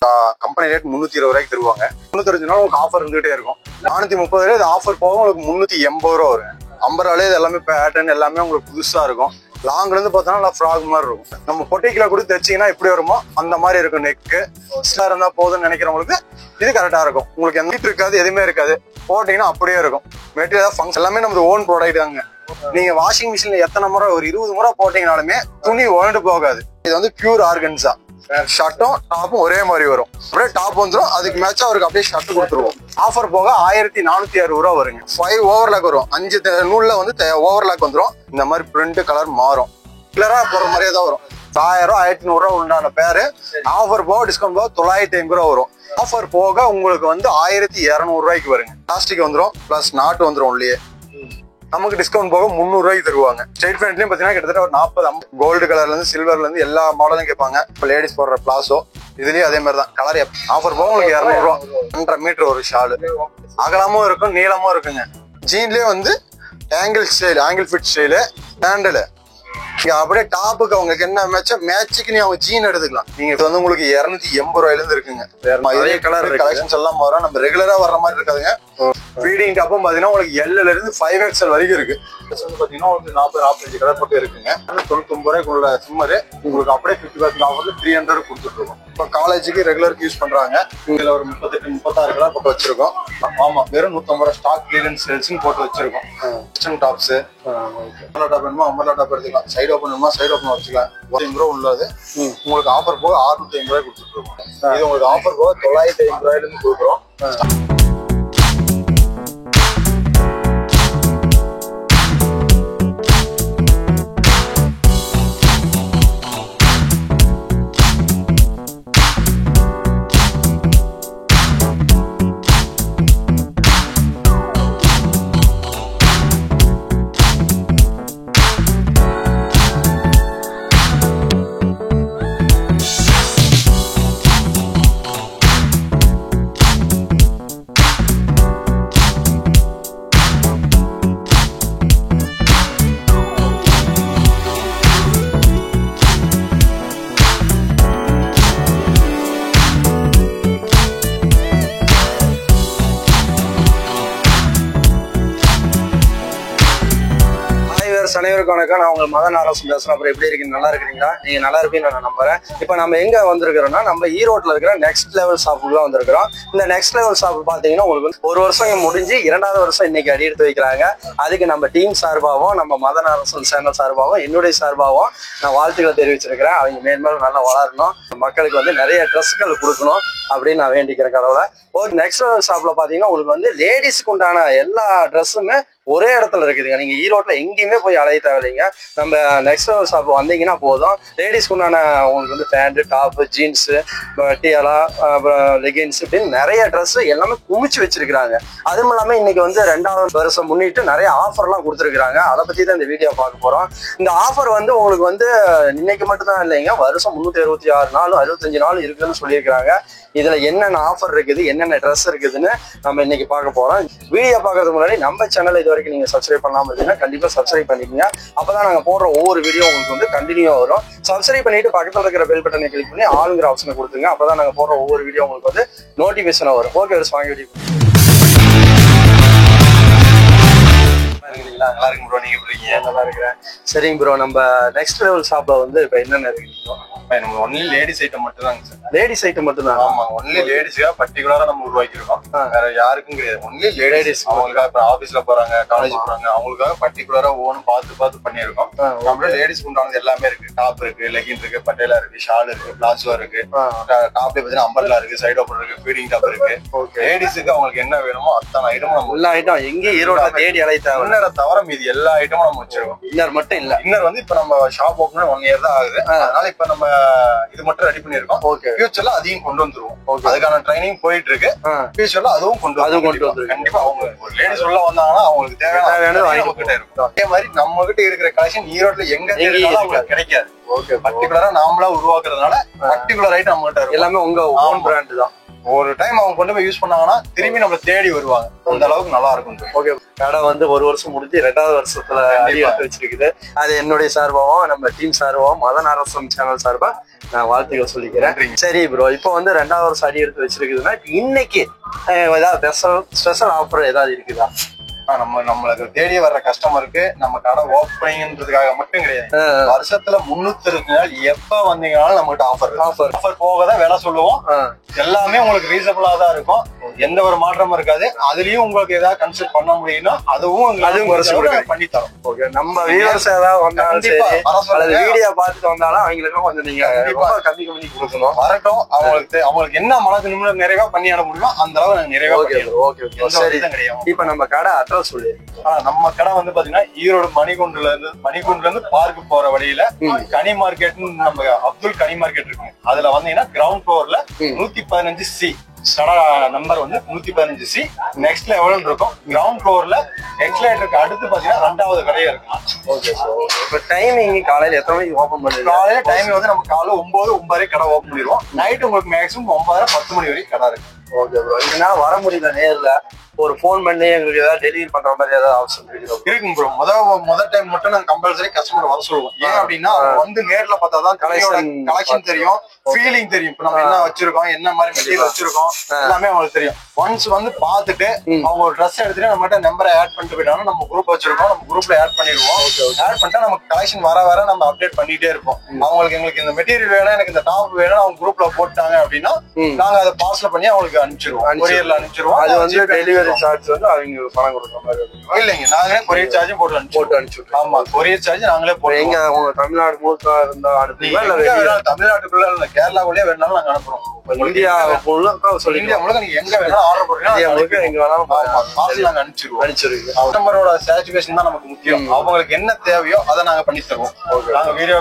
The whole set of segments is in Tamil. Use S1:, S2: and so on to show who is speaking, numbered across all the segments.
S1: கம்பெனி ரேட் 320 ரூபாய்க்கு தருவாங்க. 320 நாள் உங்களுக்கு ஆஃபர் இருந்துகிட்டே இருக்கும். 430 ரூபாய் ஆஃபர் போக உங்களுக்கு 380 ரூபா வரும். அம்பராலே இது எல்லாமே பேட்டர்ன் எல்லாமே உங்களுக்கு புதுசா இருக்கும். லாங்ல இருந்து பார்த்தோம்னா நல்லா ஃப்ராக் மாதிரி இருக்கும். நம்ம பொட்டிக்கில கூட தைச்சிங்கன்னா எப்படி வருமோ அந்த மாதிரி இருக்கும். நெக்கு ஸ்டார் இருந்தா போதும்னு நினைக்கிறவங்களுக்கு இது கரெக்டா இருக்கும். உங்களுக்கு எந்த ஹீட் இருக்காது, எதுவுமே இருக்காது. போட்டீங்கன்னா அப்படியே இருக்கும். மெட்டீரியல் ஃபங்க்ஷன் எல்லாமே நம்ம ஓன் ப்ராடக்ட் தாங்க. நீங்க வாஷிங் மிஷின்ல எத்தனை முறை ஒரு 20 முறை போட்டீங்கனாலுமே துணி உழண்டு போகாது. இது வந்து பியூர் ஆர்கன்ஸா. ஷர்ட்டும் டாப்பும் ஒரே மாதிரி வரும். அப்படியே டாப் வந்துடும், அதுக்கு மேட்சா அவருக்கு அப்படியே ஷர்ட் கொடுத்துருவோம். ஆஃபர் போக 1460 ரூபா வருங்க. 5 ஓவர்லாக் வரும். 5 நூல்ல வந்து ஓவர்லாக் வந்துடும். இந்த மாதிரி பிரிண்ட் கலர் மாறும். கிளரா போற மாதிரியே தான் வரும். 1000 ரூபா 1100 ரூபா உண்டான பேரு. ஆஃபர் போக டிஸ்கவுண்ட் போக 950 ரூபா வரும். ஆஃபர் போக உங்களுக்கு வந்து 1200 ரூபாய்க்கு வருங்க. பிளாஸ்டிக் வந்துடும், பிளஸ் நாட்டு வந்துடும். உள்ளே நமக்கு டிஸ்கவுண்ட் போக 300 ரூபாய்க்கு தருவாங்க. ஸ்ட்ரைட் பேண்ட்லயும் பாத்தீங்கன்னா கிட்டத்தட்ட ஒரு 40 கோல்டு கலர்ல இருந்து சில்வர்ல இருந்து எல்லா மாடலும் கேட்பாங்க. இப்போ லேடிஸ் போடுற பிளாசோ இதுலயும் அதே மாதிரி தான். கலர் ஆஃபர் போக உங்களுக்கு 200 ரூபா. 1.5 மீட்டர் ஒரு ஷாலு. அகலமும் இருக்கும், நீளமும் இருக்குங்க. ஜீன்லயே வந்து angle style, angle fit style, handle. அப்படியே டாப்புக்கு அவங்களுக்கு என்ன மேட்சுக்கு நீ அவங்க ஜீன் எடுத்துக்கலாம். நீங்க வந்து உங்களுக்கு 280 ரூபாயில இருந்து இருக்குங்க. இதே கலர் கலெக்ஷன்ஸ் எல்லாம் வரும். நம்ம ரெகுலரா வர்ற மாதிரி இருக்காதுங்க. ஃபீடிங் டாப்பும் பாத்தீங்கன்னா உங்களுக்கு L இருந்து 5XL வரைக்கும் இருக்கு. பாத்தீங்கன்னா உங்களுக்கு 40-45 கலர் பக்கம் இருக்குங்க. 99 ரூபாய்க்குள்ள சிம்மரு உங்களுக்கு அப்படியே 50% ஆஃபர்ல 300 கொடுத்துட்டு இருக்கோம். இப்போ காலேஜுக்கு ரெகுலருக்கு யூஸ் பண்றாங்க. இதுல ஒரு 38-36 கலர் பக்கம் வச்சிருக்கோம். ஆமா, வெறும் 150 ரூபாய் ஸ்டாக் கிளியரன்ஸ் சேல்ஸ்னு போட்டு வச்சிருக்கோம். வெஸ்டர்ன் டாப்ஸ், அம்பர்லா டாப் வேணுமா அம்பர்லா டாப் எடுத்துக்கலாம். சைடு ஓப்பன் வேணுமா சைடு ஓப்பன் வச்சுக்கலாம். 50 ரூபா உள்ளது உங்களுக்கு ஆஃபர் போக 650 ரூபாய் கொடுத்துட்டு இருக்கோம். இது உங்களுக்கு ஆஃபர் போக 950 ரூபாயில இருந்து கொடுக்குறோம். அனைவருக்கும் வணக்கம். நான் உங்க மதன் ஆரோசம் பேசுறேன். அப்புறம் எப்படி இருக்கீங்க? நல்லா இருக்கிறீங்களா? நீங்க நல்லா இருப்பீங்கன்னு நான் நம்புறேன். இப்ப நம்ம எங்க வந்திருக்கிறோம்னா நம்ம ஈரோட்ல இருக்கிற நெக்ஸ்ட் லெவல் ஷாப்புக்கு தான் வந்திருக்கிறோம். இந்த நெக்ஸ்ட் லெவல் ஷாப் பாத்தீங்கன்னா உங்களுக்கு ஒரு வருஷம் முடிஞ்சு 2வது வருஷம் இன்னைக்கு அடி எடுத்து வைக்கிறாங்க. அதுக்கு நம்ம டீம் சார்பாகவும் நம்ம மதன் ஆரோசம் சேனல் சார்பாகவும் என்னுடைய சார்பாகவும் நான் வாழ்த்துக்களை தெரிவிச்சிருக்கிறேன். அவங்க மேன்மேலும் நல்லா வளரணும், மக்களுக்கு வந்து நிறைய ட்ரெஸ்கள் கொடுக்கணும் அப்படின்னு நான் வேண்டிக்கிறேன் கடவுளை. ஒரு நெக்ஸ்ட் லெவல் ஷாப்ல பாத்தீங்கன்னா உங்களுக்கு வந்து லேடிஸ்க்கு உண்டான எல்லா ட்ரெஸ்ஸுமே ஒரே இடத்துல இருக்குதுங்க. நீங்க ஈரோட்ல எங்கேயுமே போய் அலைய தேவையில்லைங்க. நம்ம நெக்ஸ்ட் லெவல் ஷாப் வந்தீங்கன்னா போதும். லேடிஸ்க்கு உண்டான உங்களுக்கு வந்து பேண்ட், டாப், ஜீன்ஸ், டியாலா, அப்புறம் லெகின்ஸ் இப்படின்னு நிறைய ட்ரெஸ் எல்லாமே குமிச்சு வச்சிருக்காங்க. அதுவும் இல்லாம இன்னைக்கு வந்து 2வது வருஷம் முன்னிட்டு நிறைய ஆஃபர்லாம் கொடுத்துருக்காங்க. அதை பத்தி தான் இந்த வீடியோ பார்க்க போறோம். இந்த ஆஃபர் வந்து உங்களுக்கு வந்து இன்னைக்கு மட்டும் தான் இல்லைங்க, வருஷம் 366 நாள் 65 நாள் இருக்குன்னு சொல்லியிருக்கிறாங்க. இதுல என்னென்ன ஆஃபர் இருக்குது, என்னென்ன ட்ரெஸ் இருக்குதுன்னு நம்ம இன்னைக்கு பார்க்க போறோம். வீடியோ பார்க்கறதுக்கு முன்னாடி நம்ம சேனல் இது வரைக்கும் நீங்க சப்ஸ்கிரைப் பண்ணாம இருந்தீங்கன்னா கண்டிப்பா சப்ஸ்கிரைப் பண்ணிக்கோங்க. அப்பதான் நாங்க போடுற ஒவ்வொரு வீடியோ உங்களுக்கு வந்து கண்டினியூ வரும். சப்ஸ்கிரைப் பண்ணிட்டு பக்கத்துல இருக்கிற பெல் பட்டனை கிளிக் பண்ணி ஆளுங்கிற ஆப்ஷனை கொடுத்துங்க. அப்பதான் நாங்க போடுற ஒவ்வொரு வீடியோ உங்களுக்கு வந்து நோட்டிபிகேஷன் வரும். ஓகே, வாங்க வீடியோ. நல்லா இருக்கு ப்ரோ. நீங்க எப்படி இருக்கீங்க? நல்லா இருக்கிறேன். சரிங்க ப்ரோ, நம்ம நெக்ஸ்ட் லெவல் ஷாப்ல வந்து இப்ப என்னென்ன இருக்கு? நம்ம ஒன்லி லேடிஸ் ஐட்டம் மட்டும் தாங்க சார். லேடிஸ் ஐட்டம் மட்டும் தான். ஆமா, ஒன்லி லேடிஸ்க்காக பர்டிகுலரா நம்ம உருவாக்கிருக்கோம். வேற யாருக்கும் கிடையாது. Only ladies. அவங்களுக்காக இப்ப ஆபீஸ்ல போறாங்க, காலேஜ் போறாங்க, அவங்களுக்காக பர்டிகுலரா ஓனும் பார்த்து பண்ணிருக்கோம். நம்மள லேடிஸ்க்கு உண்டானது எல்லாமே இருக்கு. டாப் இருக்கு, லெகின் இருக்கு, பட்டேலா இருக்கு, ஷால் இருக்கு, பிளாசோ இருக்கு. டாப்ல பாத்தீங்கன்னா அம்பர்லா இருக்கு, சைடு ஓப்பன் இருக்கு, ஃபீடிங் டாப் இருக்கு. லேடிஸ்க்கு அவங்களுக்கு என்ன வேணுமோ அத்தனை ஐட்டமும் நம்ம எல்லா ஐட்டம் எங்க ஈரோட தேடி அலைத்தா இன்னரை தவிர மீதி எல்லா ஐட்டமும் நம்ம வச்சிருக்கோம். இன்னர் மட்டும் இல்ல. இன்னர் வந்து இப்ப நம்ம ஷாப் ஓப்பன் 1 இயர் தான் ஆகுது. அதனால இப்ப நம்ம இது மட்டும் ரெடி பண்ணிருக்கோம். ஓகே, ஃபியூச்சர்ல அதையும் கொண்டு வந்துருவோம். அதுக்கான ட்ரைனிங் போயிட்டு இருக்கு. ஃபியூச்சர்ல அதுவும் கொண்டு வந்துருவோம். கண்டிப்பா அவங்க லேடிஸ் உள்ள வந்தாங்கன்னா அவங்களுக்கு தேவையானது நம்ம கிட்ட இருக்கும். அதே மாதிரி நம்ம கிட்ட இருக்கிற கலெக்ஷன் ஈரோட்ல எங்க அவங்களுக்கு கிடைக்காது. ஓகே, பர்டிகுலரா நாமளா உருவாக்குறதுனால பர்டிகுலர் ஐட்டம் நம்ம கிட்ட இருக்கும். எல்லாமே உங்க ஓன் பிராண்ட் தான். ஒரு டைம் அவங்க கொண்டு போய் யூஸ் பண்ணாங்கன்னா திரும்பி நம்ம தேடி வருவாங்க. அந்த அளவுக்கு நல்லா இருக்கும். ஓகே, கடை வந்து ஒரு வருஷம் முடிஞ்சு 2வது வருஷத்துல அடி எடுத்து வச்சிருக்குது. அது என்னுடைய சார்பாவும் நம்ம டீம் சார்பாவும் மதன் ஆரோசம் சேனல் சார்பா
S2: நான் வாழ்த்துக்கள் சொல்லிக்கிறேன். சரி ப்ரோ, இப்போ வந்து 2வது வருஷம் அடி எடுத்து வச்சிருக்குதுன்னா இன்னைக்கு ஏதாவது ஸ்பெஷல் ஆஃபர் ஏதாவது இருக்குதா?
S1: நம்மளுக்கு தேடி வர்ற கஸ்டமருக்கு நம்ம கடை ஓப்பனிங்ன்றதுக்காக மட்டும் கிடையாது, வருஷத்துல 360 நாள் எப்ப வந்தீங்கன்னாலும் நம்மகிட்ட ஆஃபர் போகதான் வேலை சொல்லுவோம். எல்லாமே உங்களுக்கு ரீசனபிளா தான் இருக்கும், எந்த ஒரு மாற்றமும் இருக்காது. அதுலயும் உங்களுக்கு ஏதாவது கன்சல்ட் பண்ண முடியும்னா அதுவும் பண்ணி தரோம்.
S2: ஓகே, நம்ம வியூவர்ஸ் ஏதாவது வந்தாலும் சரி அல்லது வீடியோ பார்த்துட்டு வந்தாலும் அவங்களுக்கும் கொஞ்சம் நீங்க கம்மி பண்ணி கொடுக்கணும்.
S1: வரட்டும், அவங்களுக்கு என்ன மனது நிமிடம் நிறைவா பண்ணி அனுப்ப முடியுமோ அந்த அளவு நிறைவா.
S2: சரி, இப்ப நம்ம கடை அட்ரஸ் சொல்லி.
S1: நம்ம கடை வந்து பாத்தீங்கன்னா ஈரோடு மணிகுண்டுல இருந்து பார்க்கு போற வழியில கனி மார்க்கெட், நம்ம அப்துல் கனி மார்க்கெட் இருக்கு. அதுல வந்தீங்கன்னா கிரவுண்ட் ஃப்ளோர்ல 115C கடை நம்பர் வந்து 115C. நெக்ஸ்ட் லெவல் இருக்கும். கிரவுண்ட் ஃப்ளோர்ல எக்ஸ்லேட்டருக்கு அடுத்து பாத்தீங்கன்னா 2வது கடையா இருக்கும்.
S2: Okay sir. இப்ப டைமிங் காலையில எத்தனை மணிக்கு ஓபன் பண்ணுவீங்க?
S1: காலையில டைமிங் வந்து நம்ம காலைல 9 கடை ஓபன் பண்ணிடுவோம். நைட் உங்களுக்கு மேக்ஸிமம் 9:30-10 மணி வரைக்கும் கடை இருக்கு.
S2: ஓகே ப்ரோ, இதனால வர முடியல நேர்ல ஒரு போன் பண்ணி எங்களுக்கு ஏதாவது டெலிவரி பண்ற மாதிரி ஏதாவது ஆப்ஷன்
S1: இருக்குங்க ப்ரோ. முதல் டைம் மட்டும் நாங்க கம்பல்சரி கஸ்டமர் வர சொல்லுவோம். ஏன் அப்படின்னா வந்து நேர்ல பார்த்தாதான் கலெக்ஷன் தெரியும், ஃபீலிங் தெரியும். இப்ப நம்ம என்ன வச்சிருக்கோம், என்ன மாதிரி மெட்டீரியல் வச்சிருக்கோம் எல்லாமே அவங்களுக்கு தெரியும். ஒன்ஸ் வந்து பாத்துட்டு அவங்க ஒரு ட்ரெஸ் எடுத்துட்டு நம்ம நம்பரை ஆட் பண்ணிட்டு போயிட்டாங்கன்னா நம்ம குரூப் வச்சிருக்கோம், நம்ம குரூப்ல ஆட் பண்ணிடுவோம். ஆட் பண்ணிட்டா நமக்கு கலெக்ஷன் வர நம்ம அப்டேட் பண்ணிட்டே இருப்போம். எங்களுக்கு இந்த மெட்டீரியல் வேணும், எனக்கு இந்த டாப் வேணும் அவங்க குரூப்ல போட்டாங்க அப்படின்னா நாங்க அதை பார்சல் பண்ணி அவங்களுக்கு அனுப்பிச்சிருவோம், கொரியர்ல அனுப்பிச்சிருவோம்.
S2: அது வந்து டெலிவரி சார்ஜ் வந்து அவங்க பணம் கொடுக்குற மாதிரி
S1: இல்லைங்க, நாங்களே கொரியர் சார்ஜும் போட்டு அனுப்பிச்சிருக்கோம். ஆமா, கொரியர் சார்ஜ் நாங்களே போட்டு.
S2: எங்க உங்க தமிழ்நாடு முழுக்க இருந்தா
S1: தமிழ்நாட்டுக்குள்ள இல்ல கேரளாவுலயே வேணாலும் நாங்க அனுப்புறோம்.
S2: இந்தியா
S1: முழுக்க நீங்க எங்க வேணாலும் ஆர்டர் போடுறீங்க, எங்க வேணாலும் பார்சல் நாங்க அனுப்பிச்சிருவோம். கஸ்டமரோட சாட்டிஸ்ஃபேக்ஷன் தான் நமக்கு முக்கியம். அவங்களுக்கு என்ன தேவையோ அதை நாங்க பண்ணி தருவோம். நாங்க வீடியோ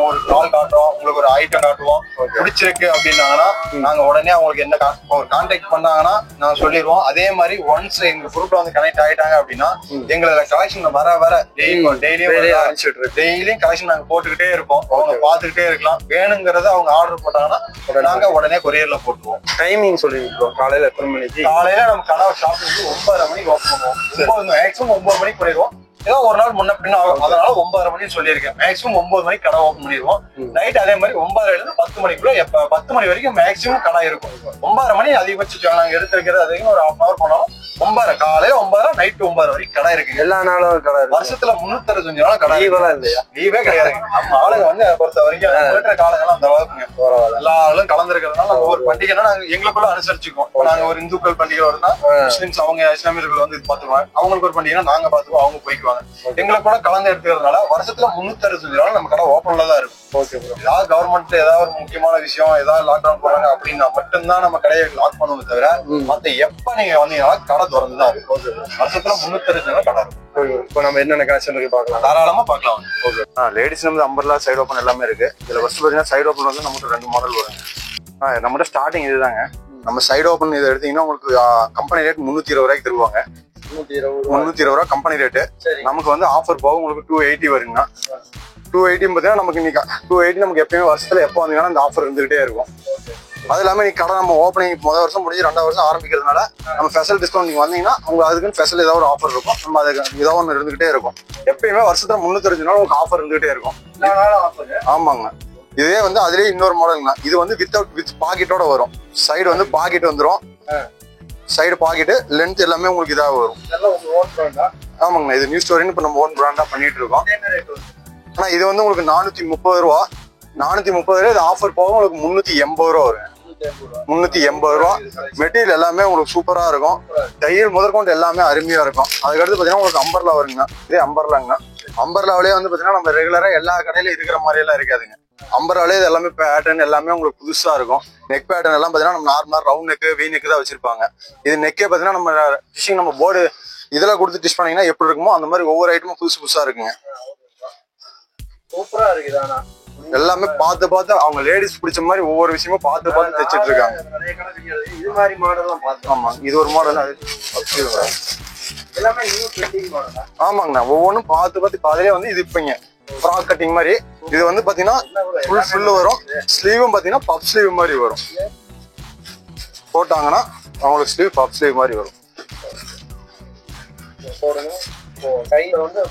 S1: ஒரு கால் காட்டுறோம், உங்களுக்கு ஒரு ஐட்டம் காட்டுவோம், பிடிச்சிருக்கு அப்படின்னாங்கன்னா நாங்க உடனே அவங்களுக்கு என்ன கான்டாக்ட் பண்ணாங்கன்னா நாங்க சொல்லிடுவோம். அதே மாதிரி ஒன்ஸ் எங்க குரூப்ல வந்து கனெக்ட் ஆயிட்டாங்க அப்படின்னா எங்களோட கலெக்ஷன் வர டெய்லியும் கலெக்ஷன் நாங்க போட்டுக்கிட்டே இருப்போம். அவங்க பாத்துக்கிட்டே இருக்கலாம். வேணுங்கிறத அவங்க ஆர்டர் போட்டாங்கன்னா நாங்க உடனே கொரியர்ல போட்டுருவோம்.
S2: டைமிங் சொல்லிருக்கோம். காலையில எத்தனை மணிக்கு?
S1: காலையில நம்ம கடை ஷாப் வந்து 9:30 மணிக்கு ஓப்பன் பண்ணுவோம். மேக்ஸிமம் 9 மணிக்கு பண்ணிடுவோம். ஏதோ ஒரு நாள் முன்ன பின்ன ஆகும், அதனால 9:30 மணிக்கு சொல்லியிருக்கேன். மேக்ஸிமம் 9 மணிக்கு கடை ஓப்பன் பண்ணிடுவோம். நைட் அதே மாதிரி 9:30 இருந்து 10 மணிக்குள்ள 10 மணி வரைக்கும் மேக்ஸிமம் கடை இருக்கும். 9:30 மணி அதிகபட்சம் நாங்க எடுத்து வைக்கிறது அதிகம் ஒரு 1/2 hour போனாலும் 9:30 காலையில 9:30 நைட் 9:30 வரைக்கும் கடை இருக்கு.
S2: எல்லா நாளும் கடை
S1: வருஷத்துல 365 நாளும் கடை
S2: இல்லையா?
S1: லீவே கிடையாது. நம்ம ஆளுங்க வந்து பொறுத்த வரைக்கும் காலங்கள்லாம் அந்த அளவுக்குங்க. எல்லா ஆளும் கலந்துருக்கிறதுனால நம்ம ஒரு பண்டிகைனா நாங்க எங்களுக்குள்ள அனுசரிச்சுக்குவோம். நாங்க ஒரு இந்துக்கள் பண்டிகை வருதுன்னா முஸ்லிம்ஸ் அவங்க இஸ்லாமியர்கள் வந்து இது பாத்துக்குவாங்க. அவங்களுக்கு ஒரு பண்டிகைனா நாங்க பாத்துக்குவோம், அவங்க போய்க்குவாங்க. எங்களுக்குள்ள கலந்து எடுத்துக்கிறதுனால வருஷத்துல 365 நாள் நம்ம கடை ஓப்பன்ல தான் இருக்கும். Okay bro. ஏதாவது கவர்மெண்ட் ஏதாவது ஒரு முக்கியமான விஷயம் ஏதாவது லாக்டவுன் போறாங்க அப்படின்னா மட்டும்தான் நம்ம கடையை லாக் பண்ணுவோம் தவிர மத்த எப்ப நீங்க வந்தீங்கன்னா கடை திறந்துதான் இருக்கும். வருஷத்துல 365 நாள் கடை இருக்கும்.
S2: இப்போ நம்ம என்னென்ன கலெக்ஷன் இருக்கு பார்க்கலாம்,
S1: தாராளமா பார்க்கலாம்.
S2: ஓகே. லேடிஸ் வந்து அம்பர்லா சைடு ஓப்பன் எல்லாமே இருக்கு. இதுல ஃபர்ஸ்ட் பாத்தீங்கன்னா சைடு ஓப்பன் வந்து நமக்கு 2 மாடல் வருங்க. நம்மகிட்ட ஸ்டார்டிங் இதுதாங்க. நம்ம சைடு ஓப்பன் இதை எடுத்தீங்கன்னா உங்களுக்கு கம்பெனி ரேட் 320 ரூபாய்க்கு தருவாங்க. 320 ரூபா கம்பெனி ரேட்டு. நமக்கு வந்து ஆஃபர் போக உங்களுக்கு 280 வருங்கண்ணா. 280 பார்த்தீங்கன்னா நமக்கு இன்னைக்கு 280 நமக்கு எப்பயுமே வருஷத்துல எப்போ வந்தீங்கன்னா இந்த ஆஃபர் இருந்துகிட்டே இருக்கும். அது இல்லாம நீ கடை நம்ம ஓப்பனிங் முதல் வருஷம் முடிஞ்சு 2வது வருஷம் ஆரம்பிக்கிறதுனால நம்ம ஸ்பெஷல் டிஸ்கவுண்ட் நீங்க வந்தீங்கன்னா உங்களுக்கு அதுக்குன்னு ஸ்பெஷல் ஏதாவது ஒரு ஆஃபர் இருக்கும். நம்ம அதுக்கு ஏதோ ஒன்று இருந்துகிட்டே இருக்கும். எப்பயுமே வருஷத்துல 365 நாள் உங்களுக்கு ஆஃபர் இருந்துகிட்டே இருக்கும். ஆமாங்க. இதே வந்து அதுலயே இன்னொரு மாடலுங்கண்ணா. இது வந்து வித் பாக்கெட்டோட வரும். சைடு வந்து பாக்கெட் வந்துடும். சைடு பாக்கெட்டு லென்த் எல்லாமே உங்களுக்கு இதாக வரும். ஆமாங்கண்ணா. இது நியூ ஸ்டோரின்னு இப்போ நம்ம ஓன் பிராண்டா பண்ணிட்டு இருக்கோம். ஆனா இது வந்து உங்களுக்கு 430 ரூபா. 430 ரூபா. இது ஆஃபர் போக உங்களுக்கு 380 ரூபா வரும். 380 ரூபா. மெட்டீரியல் எல்லாமே உங்களுக்கு சூப்பரா இருக்கும். தையல் முதற்கொண்டு எல்லாமே அருமையா இருக்கும். அதுக்கடுத்து பாத்தீங்கன்னா உங்களுக்கு அம்பர்லா வருங்க. இதே அம்பர்லாங்கண்ணா. அம்பர்லாவிலேயே வந்து பாத்தீங்கன்னா நம்ம ரெகுலரா எல்லா கடையிலும் இருக்கிற மாதிரி எல்லாம் இருக்காதுங்க. அம்பர்லாலே இது எல்லாமே பேட்டர்ன் எல்லாமே உங்களுக்கு புதுசா இருக்கும். நெக் பேட்டர்ன் எல்லாம் பாத்தீங்கன்னா நம்ம நார்மலா ரவுண்ட் நெக் வி நெக் தான் வச்சிருப்பாங்க. இது நெக்கே பாத்தீங்கன்னா நம்ம ஃபிஷிங் நம்ம போர்டு இதெல்லாம் கொடுத்து டிஷ் பண்ணீங்கன்னா எப்படி இருக்குமோ அந்த மாதிரி ஒவ்வொரு ஐட்டமும் புதுசா இருக்குங்க. சூப்பரா இருக்குதானா?
S1: எல்லாமே பார்த்து அவங்க லேடிஸ் பிடிச்ச மாதிரி ஒவ்வொரு விஷயமும் பார்த்து தைச்சிட்டு இருக்காங்க.
S2: இது மாதிரி மாடல்லாம் பார்த்தோம்.
S1: ஆமா, இது ஒரு மாடல்.
S2: எல்லாமே நியூ ட்ரெண்டிங் மாடலா?
S1: ஆமாங்கண்ணா. ஒவ்வொன்றும் பார்த்து பாதிலே வந்து இது இப்பங்க ஃப்ராக் கட்டிங் மாதிரி. இது வந்து பாத்தீங்கன்னா ஃபுல் வரும். ஸ்லீவும் பாத்தீங்கன்னா பப் ஸ்லீவ் மாதிரி வரும். போட்டாங்கன்னா அவங்களுக்கு ஸ்லீவ் பப் ஸ்லீவ் மாதிரி வரும்.
S2: கையில வந்து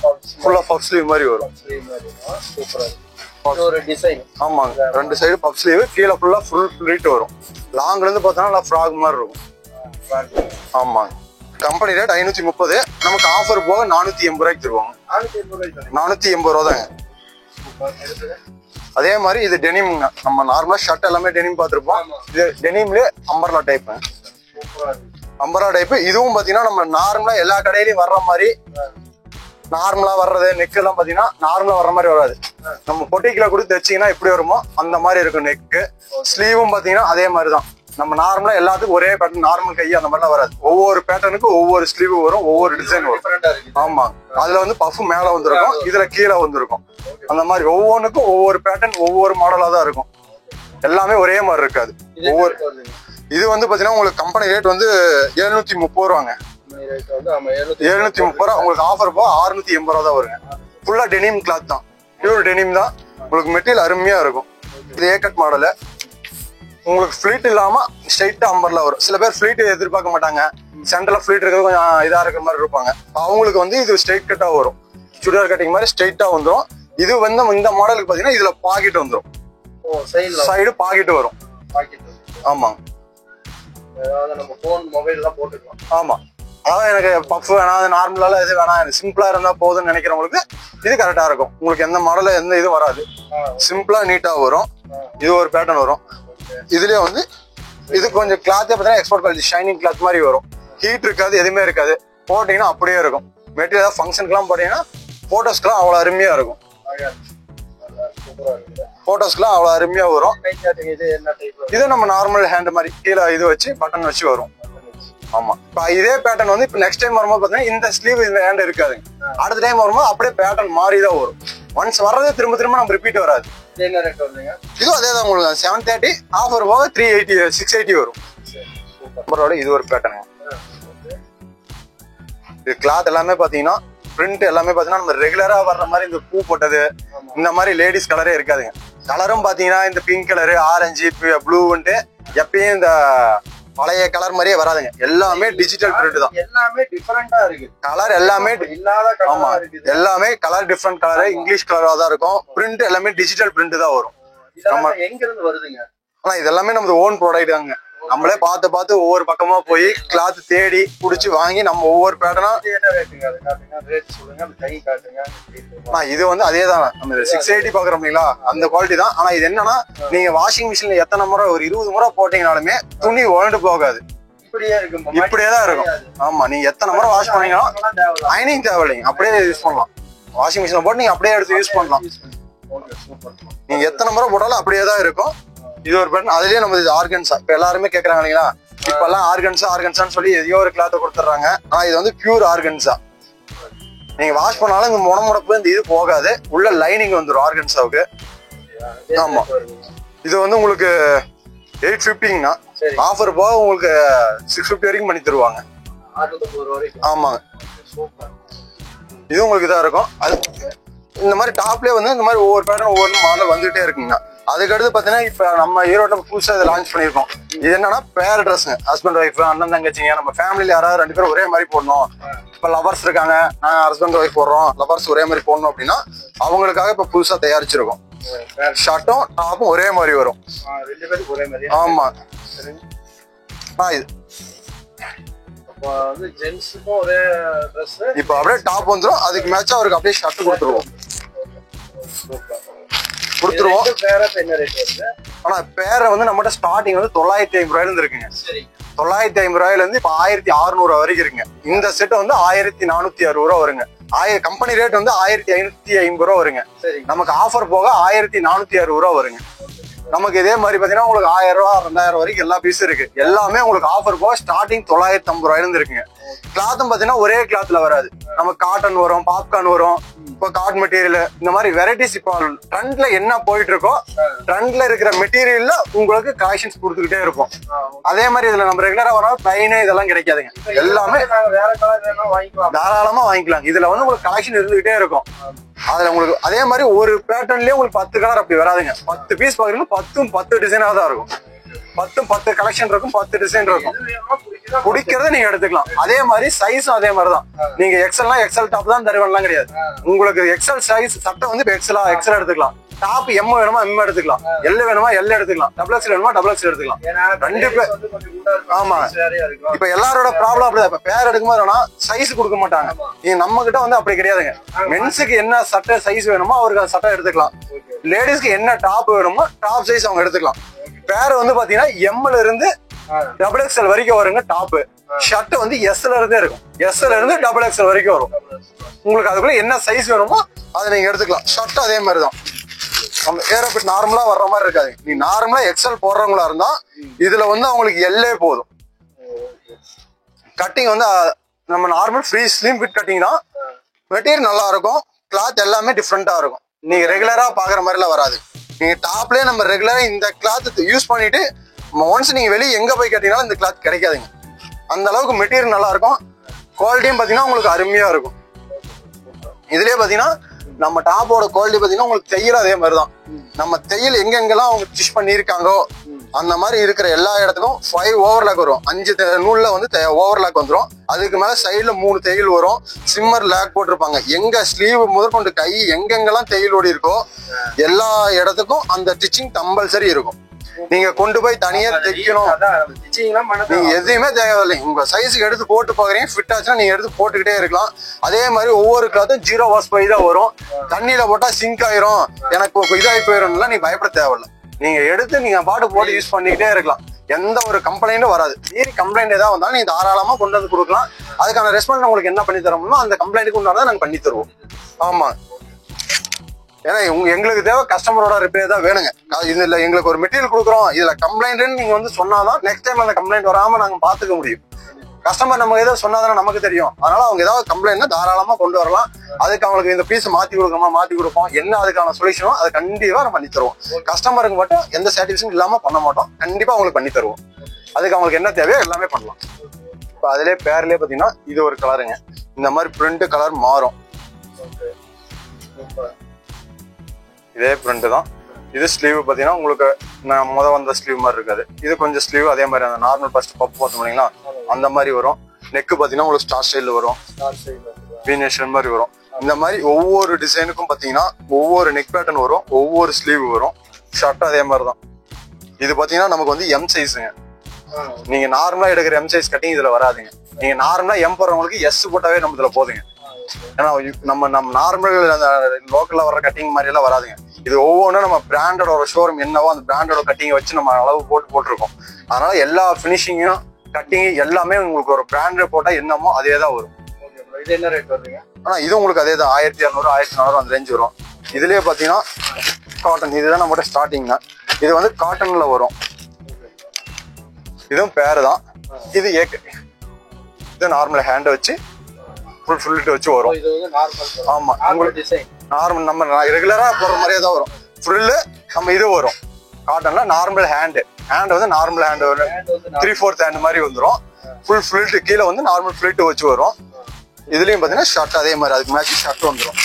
S1: ஃபுல்லா பப் ஸ்லீவ் மாதிரி வரும்.
S2: சூப்பரா இருக்கு.
S3: ஒரு டிசைன்.
S2: ஆமாங்க, 2 சைடு பப் ஸ்லீவ், கீழே ஃபுல்லா ஃபுல் ஃபிளிட் வரும். லாங்ல இருந்து பார்த்தோம்னா நல்லா ஃப்ராக் மாதிரி இருக்கும். ஆமாங்க, கம்பெனி ரேட் 530. நமக்கு ஆஃபர் போக 480 ரூபாய்க்கு தருவாங்க. 480 ரூபா தாங்க. அதே மாதிரி இது டெனிம்ங்க. நம்ம நார்மலா ஷர்ட் எல்லாமே டெனிம் பார்த்துருப்போம். இது டெனிம்லயே அம்பர்லா டைப். அம்பர்லா டைப் இதுவும் பாத்தீங்கன்னா நம்ம நார்மலா எல்லா கடையிலயும் வர்ற மாதிரி நார்மலா வர்றது நெக் எல்லாம் பாத்தீங்கன்னா நார்மலா வர்ற மாதிரி வராது. நம்ம பொட்டிக்குல கொடுத்து தைச்சீங்கன்னா எப்படி வருமோ அந்த மாதிரி இருக்கும் நெக்கு. ஸ்லீவும் பாத்தீங்கன்னா அதே மாதிரிதான். நம்ம நார்மலா எல்லாத்துக்கும் ஒரே பேட்டர்ன், நார்மல் கை அந்த மாதிரிலாம் வராது. ஒவ்வொரு பேட்டர்னுக்கும் ஒவ்வொரு ஸ்லீவ் வரும், ஒவ்வொரு டிசைன் வரும். ஆமா, அதுல வந்து பஃப் மேல வந்திருக்கும், இதுல கீழே வந்திருக்கும். அந்த மாதிரி ஒவ்வொன்றுக்கும் ஒவ்வொரு பேட்டர்ன், ஒவ்வொரு மாடலா தான் இருக்கும். எல்லாமே ஒரே மாதிரி இருக்காது. ஒவ்வொரு இது வந்து பாத்தீங்கன்னா உங்களுக்கு கம்பெனி ரேட் வந்து 730 ரூபாங்க. 730 ரூபா. உங்களுக்கு ஆஃபர் போக 680 ரூபா தான் வருங்க. ஃபுல்லா டெனிம் கிளாத் தான், பியூர் டெனிம் தான். உங்களுக்கு மெட்டீரியல் அருமையா இருக்கும். இது ஏகட் மாடலு. உங்களுக்கு ஃபிளீட் இல்லாம ஸ்ட்ரைட்டா அம்பர்லா வரும். சில பேர் ஃபிளீட் எதிர்பார்க்க மாட்டாங்க, சென்டர்ல ஃபிளீட் இருக்கிறது கொஞ்சம் இதா இருக்கிற மாதிரி இருப்பாங்க. அவங்களுக்கு வந்து இது ஸ்ட்ரைட் கட்டா வரும், சுடிதார் கட்டிங் மாதிரி ஸ்ட்ரைட்டா வந்துடும். இது வந்து இந்த மாடலுக்கு பாத்தீங்கன்னா இதுல பாக்கெட் வந்துடும், சைடு பாக்கெட் வரும். ஆமாங்க, ஆமா. அதாவது எனக்கு பஃப் வேணாம், அது நார்மலால இது வேணாம், எனக்கு சிம்பிளா இருந்தா போதும்னு நினைக்கிறவங்களுக்கு இது கரெக்டா இருக்கும். உங்களுக்கு எந்த மாடல எந்த இது வராது, சிம்பிளா நீட்டா வரும். இது ஒரு பேட்டர்ன் வரும். இதுலயே வந்து இது கொஞ்சம் கிளாத்தே பார்த்தீங்கன்னா எக்ஸ்போர்ட் குவாலிட்டி ஷைனிங் கிளாத் மாதிரி வரும். ஹீட் இருக்காது, எதுவுமே இருக்காது. போட்டீங்கன்னா அப்படியே இருக்கும். மெட்டீரியல் ஃபங்க்ஷனுக்குலாம் போட்டீங்கன்னா போட்டோஸ்க்குலாம் அவ்வளோ அருமையா இருக்கும். போட்டோஸ்க்குலாம் அவ்வளோ அருமையா வரும். இது நம்ம நார்மல் ஹேண்ட் மாதிரி கீழே இது வச்சு பட்டன் வச்சு வரும். ஆமா, இப்போ இதே பேட்டர்ன் வந்து இப்போ நெக்ஸ்ட் டைம் வரும்போது பார்த்தீங்கன்னா இந்த ஸ்லீவ் இந்த ஹேண்ட் இருக்காது. அடுத்த டைம் வரும்போது அப்படியே பேட்டர்ன் மாறி தான் வரும். ஒன்ஸ் வர்றதே திரும்ப திரும்ப நம்ம ரிப்பீட் வராது. இதுவும் அதே தான். உங்களுக்கு 730 ஆஃபர் போக 380 680 வரும். இது ஒரு பேட்டர்ன். இது கிளாத் எல்லாமே பாத்தீங்கன்னா பிரிண்ட் எல்லாமே பாத்தீங்கன்னா நம்ம ரெகுலரா வர்ற மாதிரி இந்த பூ போட்டது இந்த மாதிரி லேடிஸ் கலரே இருக்காதுங்க. கலரும் பாத்தீங்கன்னா இந்த பிங்க் கலரு, ஆரஞ்சு, ப்ளூன்ட்டு எப்பயும் இந்த பழைய கலர் மாதிரியே வராதுங்க. எல்லாமே டிஜிட்டல் பிரிண்ட் தான்.
S3: எல்லாமே டிஃபரெண்டா இருக்கு.
S2: கலர் எல்லாமே
S3: இல்லாத
S2: ஆமா, எல்லாமே கலர் டிஃபரெண்ட் கலர், இங்கிலீஷ் கலரா தான் இருக்கும். பிரிண்ட் எல்லாமே டிஜிட்டல் பிரிண்ட் தான் வரும்.
S3: எங்க இருந்து வருதுங்க?
S2: ஆனா இது எல்லாமே நமது ஓன் ப்ராடக்ட் தாங்க. நம்மளே பார்த்து ஒவ்வொரு பக்கமா போய் கிளாத் தேடி புடிச்சு வாங்கி நம்ம ஒவ்வொரு பேட்டர்னா. இது வந்து அதே தான். நம்ம 680 பாக்குறோம் இல்லைங்களா, அந்த குவாலிட்டி தான். ஆனா இது என்னன்னா நீங்க வாஷிங் மிஷின்ல எத்தனை முறை ஒரு 20 முறை போட்டீங்கனாலுமே துணி உழண்டு போகாது, இப்படியே தான் இருக்கும். ஆமா, நீங்க எத்தனை முறை வாஷ் பண்ணீங்கன்னா அயனிங் தேவையில்லைங்க, அப்படியே யூஸ் பண்ணலாம். வாஷிங் மிஷின்ல போட்டு நீங்க அப்படியே எடுத்து யூஸ் பண்ணலாம். நீங்க எத்தனை முறை போட்டாலும் அப்படியே தான் இருக்கும். இது ஒரு பேட்டர்ன். அதுலயே நம்ம ஆர்கன்ஸா இப்ப எல்லாருமே கேக்குறாங்க இல்லைங்களா, இப்ப எல்லாம் ஆர்கன்ஸான்னு சொல்லி எதையோ ஒரு கிளாத்தை கொடுத்துறாங்க. ஆனா இது வந்து பியூர் ஆர்கன்ஸா. நீங்க வாஷ் பண்ணாலும் இந்த முடமுடப்பு இந்த இது போகாது, உள்ள லைனிங் வந்துடும் ஆர்கன்ஸாவுக்கு. ஆமா, இது வந்து உங்களுக்கு 850ங்கண்ணா. ஆஃபர் போக உங்களுக்கு 650 வரைக்கும் பண்ணி தருவாங்க. ஆமாங்க, இது உங்களுக்கு இதா இருக்கும். அது இந்த மாதிரி டாப்லயே வந்து இந்த மாதிரி ஒவ்வொரு பேட்டர்ன் ஒவ்வொரு மாடல் வந்துகிட்டே இருக்குங்கண்ணா. அதுக்கடுத்து பாத்தீங்கன்னா இப்ப நம்ம ஈரோட்ல புதுசா இதை லான்ச் பண்ணிருக்கோம். இது என்னன்னா பேர் ட்ரெஸ்ங்க. ஹஸ்பண்ட் ஒய்ஃப், அண்ணன் தங்கச்சிங்க, நம்ம ஃபேமிலியில யாராவது 2 பேரும் ஒரே மாதிரி போடணும். இப்ப லவர்ஸ் இருக்காங்க, நாங்க ஹஸ்பண்ட் ஒய்ஃப் போடுறோம், லவர்ஸ் ஒரே மாதிரி போடணும் அப்படின்னா அவங்களுக்காக இப்ப புதுசா தயாரிச்சிருக்கோம். ஷர்ட்டும் டாப்பும் ஒரே மாதிரி வரும். ஆமா, இது இப்ப அப்படியே டாப் வந்துடும், அதுக்கு மேட்சா அவருக்கு அப்படியே ஷர்ட் கொடுத்துருவோம். ஆனா பேரை வந்து நம்மகிட்ட ஸ்டார்டிங் வந்து 950 ரூபாயில இருந்து இருக்குங்க. 950 ரூபாயில இருந்து இப்ப 1600 வரைக்கும் இருக்குங்க. இந்த செட் வந்து 1460 ரூபா வருங்க. கம்பெனி ரேட் வந்து 1550 ரூபா வருங்க. நமக்கு ஆஃபர் போக 1460 ரூபா வருங்க. நமக்கு இதே மாதிரி பாத்தீங்கன்னா உங்களுக்கு 1000 ரூபா 2000 வரைக்கும் எல்லா பீஸும் இருக்கு. எல்லாமே உங்களுக்கு ஆஃபர் போக ஸ்டார்டிங் 950 ரூபாயில இருந்து இருக்குங்க. கிளாத்தும் பாத்தீங்கன்னா ஒரே கிளாத்ல வராது. நமக்கு காட்டன் வரும், பாப்கார்ன் வரும், இப்போ காட்டன் மெட்டீரியல், இந்த மாதிரி வெரைட்டிஸ். இப்போ ட்ரெண்ட்ல என்ன போயிட்டு இருக்கோ ட்ரெண்ட்ல இருக்கிற மெட்டீரியல்ல உங்களுக்கு கலெக்ஷன்ஸ் கொடுத்துக்கிட்டே இருக்கும். அதே மாதிரி இதுல நம்ம ரெகுலரா வர பிளைனே இதெல்லாம் கிடைக்காதுங்க. எல்லாமே தாராளமா வாங்கிக்கலாம். இதுல வந்து உங்களுக்கு கலெக்ஷன் இருந்துகிட்டே இருக்கும். அதுல உங்களுக்கு அதே மாதிரி ஒரு பேட்டர்ன்லயே உங்களுக்கு 10 கலர் அப்படி வராதுங்க. 10 பீஸ் பாக்குறீங்கன்னா 10 டிசைனா தான் இருக்கும்.
S1: 10 கலெக்ஷன் இருக்கும், 10 டிசைன் இருக்கும். பிடிக்கிறத நீங்க எடுத்துக்கலாம். அதே மாதிரி சைஸும் அதே மாதிரிதான். நீங்க எக்ஸல்னா எக்ஸல் டாப் தான் தருவலாம் கிடையாது. உங்களுக்கு எக்ஸல் சைஸ் சட்டை வந்து எக்ஸல் எடுத்துக்கலாம். டாப் எம் வேணுமா எம் எடுத்துக்கலாம், எல் வேணுமா எல் எடுத்துக்கலாம், டபுள் எக்ஸல் வேணுமா டபுள் எக்ஸல் எடுத்துக்கலாம். ரெண்டு பேர் ஆமா. இப்ப எல்லாரோட ப்ராப்ளம் அப்படிதான். இப்ப பேர் எடுக்கும்போது சைஸ் கொடுக்க மாட்டாங்க. நீங்க நம்ம கிட்ட வந்து அப்படி கிடையாதுங்க. மென்ஸுக்கு என்ன சட்டை சைஸ் வேணுமோ அவருக்கு சட்டை எடுத்துக்கலாம். லேடிஸ்க்கு என்ன டாப் வேணுமோ டாப் சைஸ் அவங்க எடுத்துக்கலாம். பேர் வந்து பாத்தீங்கன்னா எம்ல இருந்து டபுள் எக்ஸ்எல் வரைக்கும் வருங்க. டாப் ஷர்ட் வந்து எஸ்ல இருந்தே இருக்கும். எஸ்ல இருந்து டபுள் எக்ஸ்எல் வரைக்கும் வரும். உங்களுக்கு அதுக்குள்ள என்ன சைஸ் வேணுமோ அதை நீங்க எடுத்துக்கலாம். ஷர்ட் அதே மாதிரிதான். நம்ம ஏரோபிட் நார்மலா வர்ற மாதிரி இருக்காது. நீ நார்மலா எக்ஸ்எல் போடுறவங்களா இருந்தா இதுல வந்து அவங்களுக்கு எல்லே போதும். கட்டிங் வந்து நம்ம normal free slim fit cutting தான். மெட்டீரியல் நல்லா இருக்கும். கிளாத் எல்லாமே டிஃப்ரெண்டா இருக்கும். நீங்க ரெகுலரா பாக்குற மாதிரிலாம் வராது. நீங்க டாப்லயே நம்ம ரெகுலரா இந்த கிளாத் யூஸ் பண்ணிட்டு ஒன்ஸ் நீங்க வெளியே எங்க போய் கட்டினாலும் இந்த கிளாத் கிடைக்காதுங்க. அந்த அளவுக்கு மெட்டீரியல் நல்லா இருக்கும். குவாலிட்டியும் பாத்தீங்கன்னா உங்களுக்கு அருமையா இருக்கும். இதுலயே பாத்தீங்கன்னா நம்ம டாப்போட குவாலிட்டி பாத்தீங்கன்னா உங்களுக்கு தையல் அதே மாதிரிதான். நம்ம தையல் எங்கெங்கெல்லாம் அவங்க ஸ்டிச் பண்ணிருக்காங்களோ அந்த மாதிரி இருக்கிற எல்லா இடத்துக்கும் 5 ஓவர்லாக் வரும். 5 நூல்ல வந்து ஓவர்லாக் வந்துடும். அதுக்கு மேல சைட்ல 3 தையல் வரும். சிம்மர் லேக் போட்டிருப்பாங்க. எங்க ஸ்லீவ் முதற்கொண்டு கை எங்கெங்கெல்லாம் தையல் ஓடி இருக்கோ எல்லா இடத்துக்கும் அந்த ஸ்டிச்சிங் கம்பல்சரி இருக்கும். நீங்க கொண்டு போய் தனியா தைக்கணும் நீங்க எதுவுமே தேவையில்லை. உங்க சைஸுக்கு எடுத்து போட்டு பாக்குறீங்க, ஃபிட் ஆச்சுன்னா நீங்க எடுத்து போட்டுக்கிட்டே இருக்கலாம். அதே மாதிரி ஒவ்வொரு கிளாத்தும் 0 வாஷ் போய் தான் வரும். தண்ணியில போட்டா சிங்க் ஆயிரும், எனக்கு இதாகி போயிடும்லாம் நீ பயப்பட தேவையில்லை. நீங்க எடுத்து நீங்க பாட்டு போட்டு யூஸ் பண்ணிக்கிட்டே இருக்கலாம். எந்த ஒரு கம்ப்ளைண்டும் வராது. மீறி கம்ப்ளைண்ட் ஏதாவது வந்தாலும் நீங்க தாராளமா கொண்டு வந்து கொடுக்கலாம். அதுக்கான ரெஸ்பான்ஸ் உங்களுக்கு என்ன பண்ணி தரோம்னா அந்த கம்ப்ளைண்ட்டுக்கு உண்டானதை நாங்க பண்ணி தருவோம். ஆமா, ஏன்னா எங்களுக்கு தேவை கஸ்டமரோட ரிப்பேர் தான் வேணுங்க. இதுல எங்களுக்கு ஒரு மெட்டீரியல் கொடுக்குறோம், இதுல கம்ப்ளைண்ட்னு நீங்க வந்து சொன்னாதான் நெக்ஸ்ட் டைம் அந்த கம்ப்ளைண்ட் வராம நாங்க பாத்துக்க முடியும். கஸ்டமர் நம்ம ஏதோ சொன்னாதானே நமக்கு தெரியும். அதனால அவங்க ஏதாவது கம்ப்ளைண்ட்னா தாராளமா கொண்டு வரலாம். அதுக்கு அவங்களுக்கு இந்த பீஸ் மாத்தி கொடுக்கணுமா மாத்தி கொடுப்போம். என்ன அதுக்கான சொல்யூஷனோ அதை கண்டிப்பா நம்ம பண்ணி தருவோம். கஸ்டமருக்கு மட்டும் எந்த சாட்டிஸ்ஃபேக்ஷன் இல்லாம பண்ண மாட்டோம். கண்டிப்பா அவங்களுக்கு பண்ணி தருவோம். அதுக்கு அவங்களுக்கு என்ன தேவையோ எல்லாமே பண்ணலாம். இப்ப அதுலயே பேர்லயே பாத்தீங்கன்னா இது ஒரு கலருங்க. இந்த மாதிரி பிரிண்ட் கலர் மாறும். இதே பிரிண்ட் தான். இது ஸ்லீவ் பாத்தீங்கன்னா உங்களுக்கு முத வந்த ஸ்லீவ் மாதிரி இருக்காது. இது கொஞ்சம் ஸ்லீவ் அதே மாதிரி அந்த நார்மல் ஃபர்ஸ்ட் பப் பார்த்தோம் இல்லைங்களா அந்த மாதிரி வரும். நெக்கு பாத்தீங்கன்னா உங்களுக்கு ஸ்டார் ஸ்டைல் வரும், வீனேஷன் மாதிரி வரும். இந்த மாதிரி ஒவ்வொரு டிசைனுக்கும் பாத்தீங்கன்னா ஒவ்வொரு நெக் பேட்டர்ன் வரும், ஒவ்வொரு ஸ்லீவ் வரும். ஷர்ட் அதே மாதிரி தான். இது பாத்தீங்கன்னா நமக்கு வந்து எம் சைஸுங்க. நீங்க நார்மலா எடுக்கிற எம் சைஸ் கட்டிங் இதுல வராதுங்க. நீங்க நார்மலா எம் போடுறவங்களுக்கு எஸ் போட்டாவே நம்ம இதுல போதுங்க. ஏன்னா நம்ம நார்மல் லோக்கல்ல வர்ற கட்டிங் மாதிரி எல்லாம் வராதுங்க. இது ஒவ்வொன்றும் நம்ம பிராண்டோட ஷோரூம் என்னவோ அந்த பிராண்டோட கட்டிங்கை வச்சு நம்ம அளவு போட்டிருக்கோம். அதனால எல்லா பினிஷிங்கும் கட்டிங் எல்லாமே உங்களுக்கு ஒரு பிராண்ட் போட்டா என்னமோ அதே தான் வரும்.
S3: இது என்ன ரேட் வருதுங்க?
S1: ஆனா இது உங்களுக்கு அதே தான் 1200 1400 அந்த ரேஞ்ச் வரும். இதுலயே பாத்தீங்கன்னா காட்டன், இதுதான் நம்மகிட்ட ஸ்டார்டிங் தான். இது வந்து காட்டன்ல வரும். இதுவும் பேரு தான். இது இது நார்மல் ஹேண்ட் வச்சு ஃபுல்லிட்டு வச்சு வரும். ஆமா, நார்மல் நம்ம ரெகுலரா போடுற மாதிரியே தான் வரும். ஃபுல்லு நம்ம இது வரும். காட்டன்ல நார்மல் ஹேண்ட் வந்து நார்மல் ஹேண்ட் வரும். 3/4 ஹேண்ட் மாதிரி வந்துடும். ஃபுல் ஃபில்ட் கீழே வந்து நார்மல் ஃபில்ட் வச்சு வரும். இதுலயும் பாத்தீங்கன்னா ஷர்ட் அதே மாதிரி அதுக்கு மேட்ச் ஷர்ட் வந்துடும்.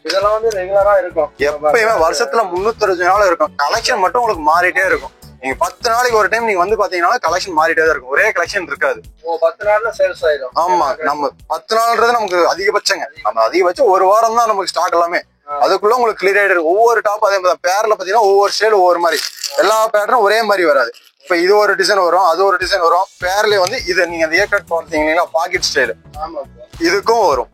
S3: இதெல்லாம் வந்து ரெகுலரா இருக்கும்.
S1: எப்பயுமே வருஷத்துல 365 நாள் இருக்கும். கலெக்ஷன் மட்டும் உங்களுக்கு மாறிட்டே இருக்கும். நீங்க 10 நாளைக்கு ஒரு டைம் நீங்க வந்து பாத்தீங்கன்னா கலெக்ஷன் மாறிட்டே தான் இருக்கும். ஒரே கலெக்ஷன் இருக்காது.
S3: 10 நாள்ல சேல்ஸ் ஆயிடும்.
S1: ஆமா, நம்ம 10 நாள்ன்றது நமக்கு அதிகபட்சங்க. நம்ம அதிகபட்சம் ஒரு வாரம் தான் நமக்கு ஸ்டாக் எல்லாமே. அதுக்குள்ள உங்களுக்கு கிளியர் ஆயிடும். ஒவ்வொரு டாப் அதே மாதிரி பேர்ல பாத்தீங்கன்னா ஒவ்வொரு ஸ்டைல் ஒவ்வொரு மாதிரி. எல்லா பேட்டர்னும் ஒரே மாதிரி வராது. இப்ப இது ஒரு டிசைன் வரும், அது ஒரு டிசைன் வரும். பேர்லயே வந்து இது நீங்க அந்த ஏர் கட் பார்த்தீங்கன்னா பாக்கெட் ஸ்டைல் இதுக்கும் வரும்.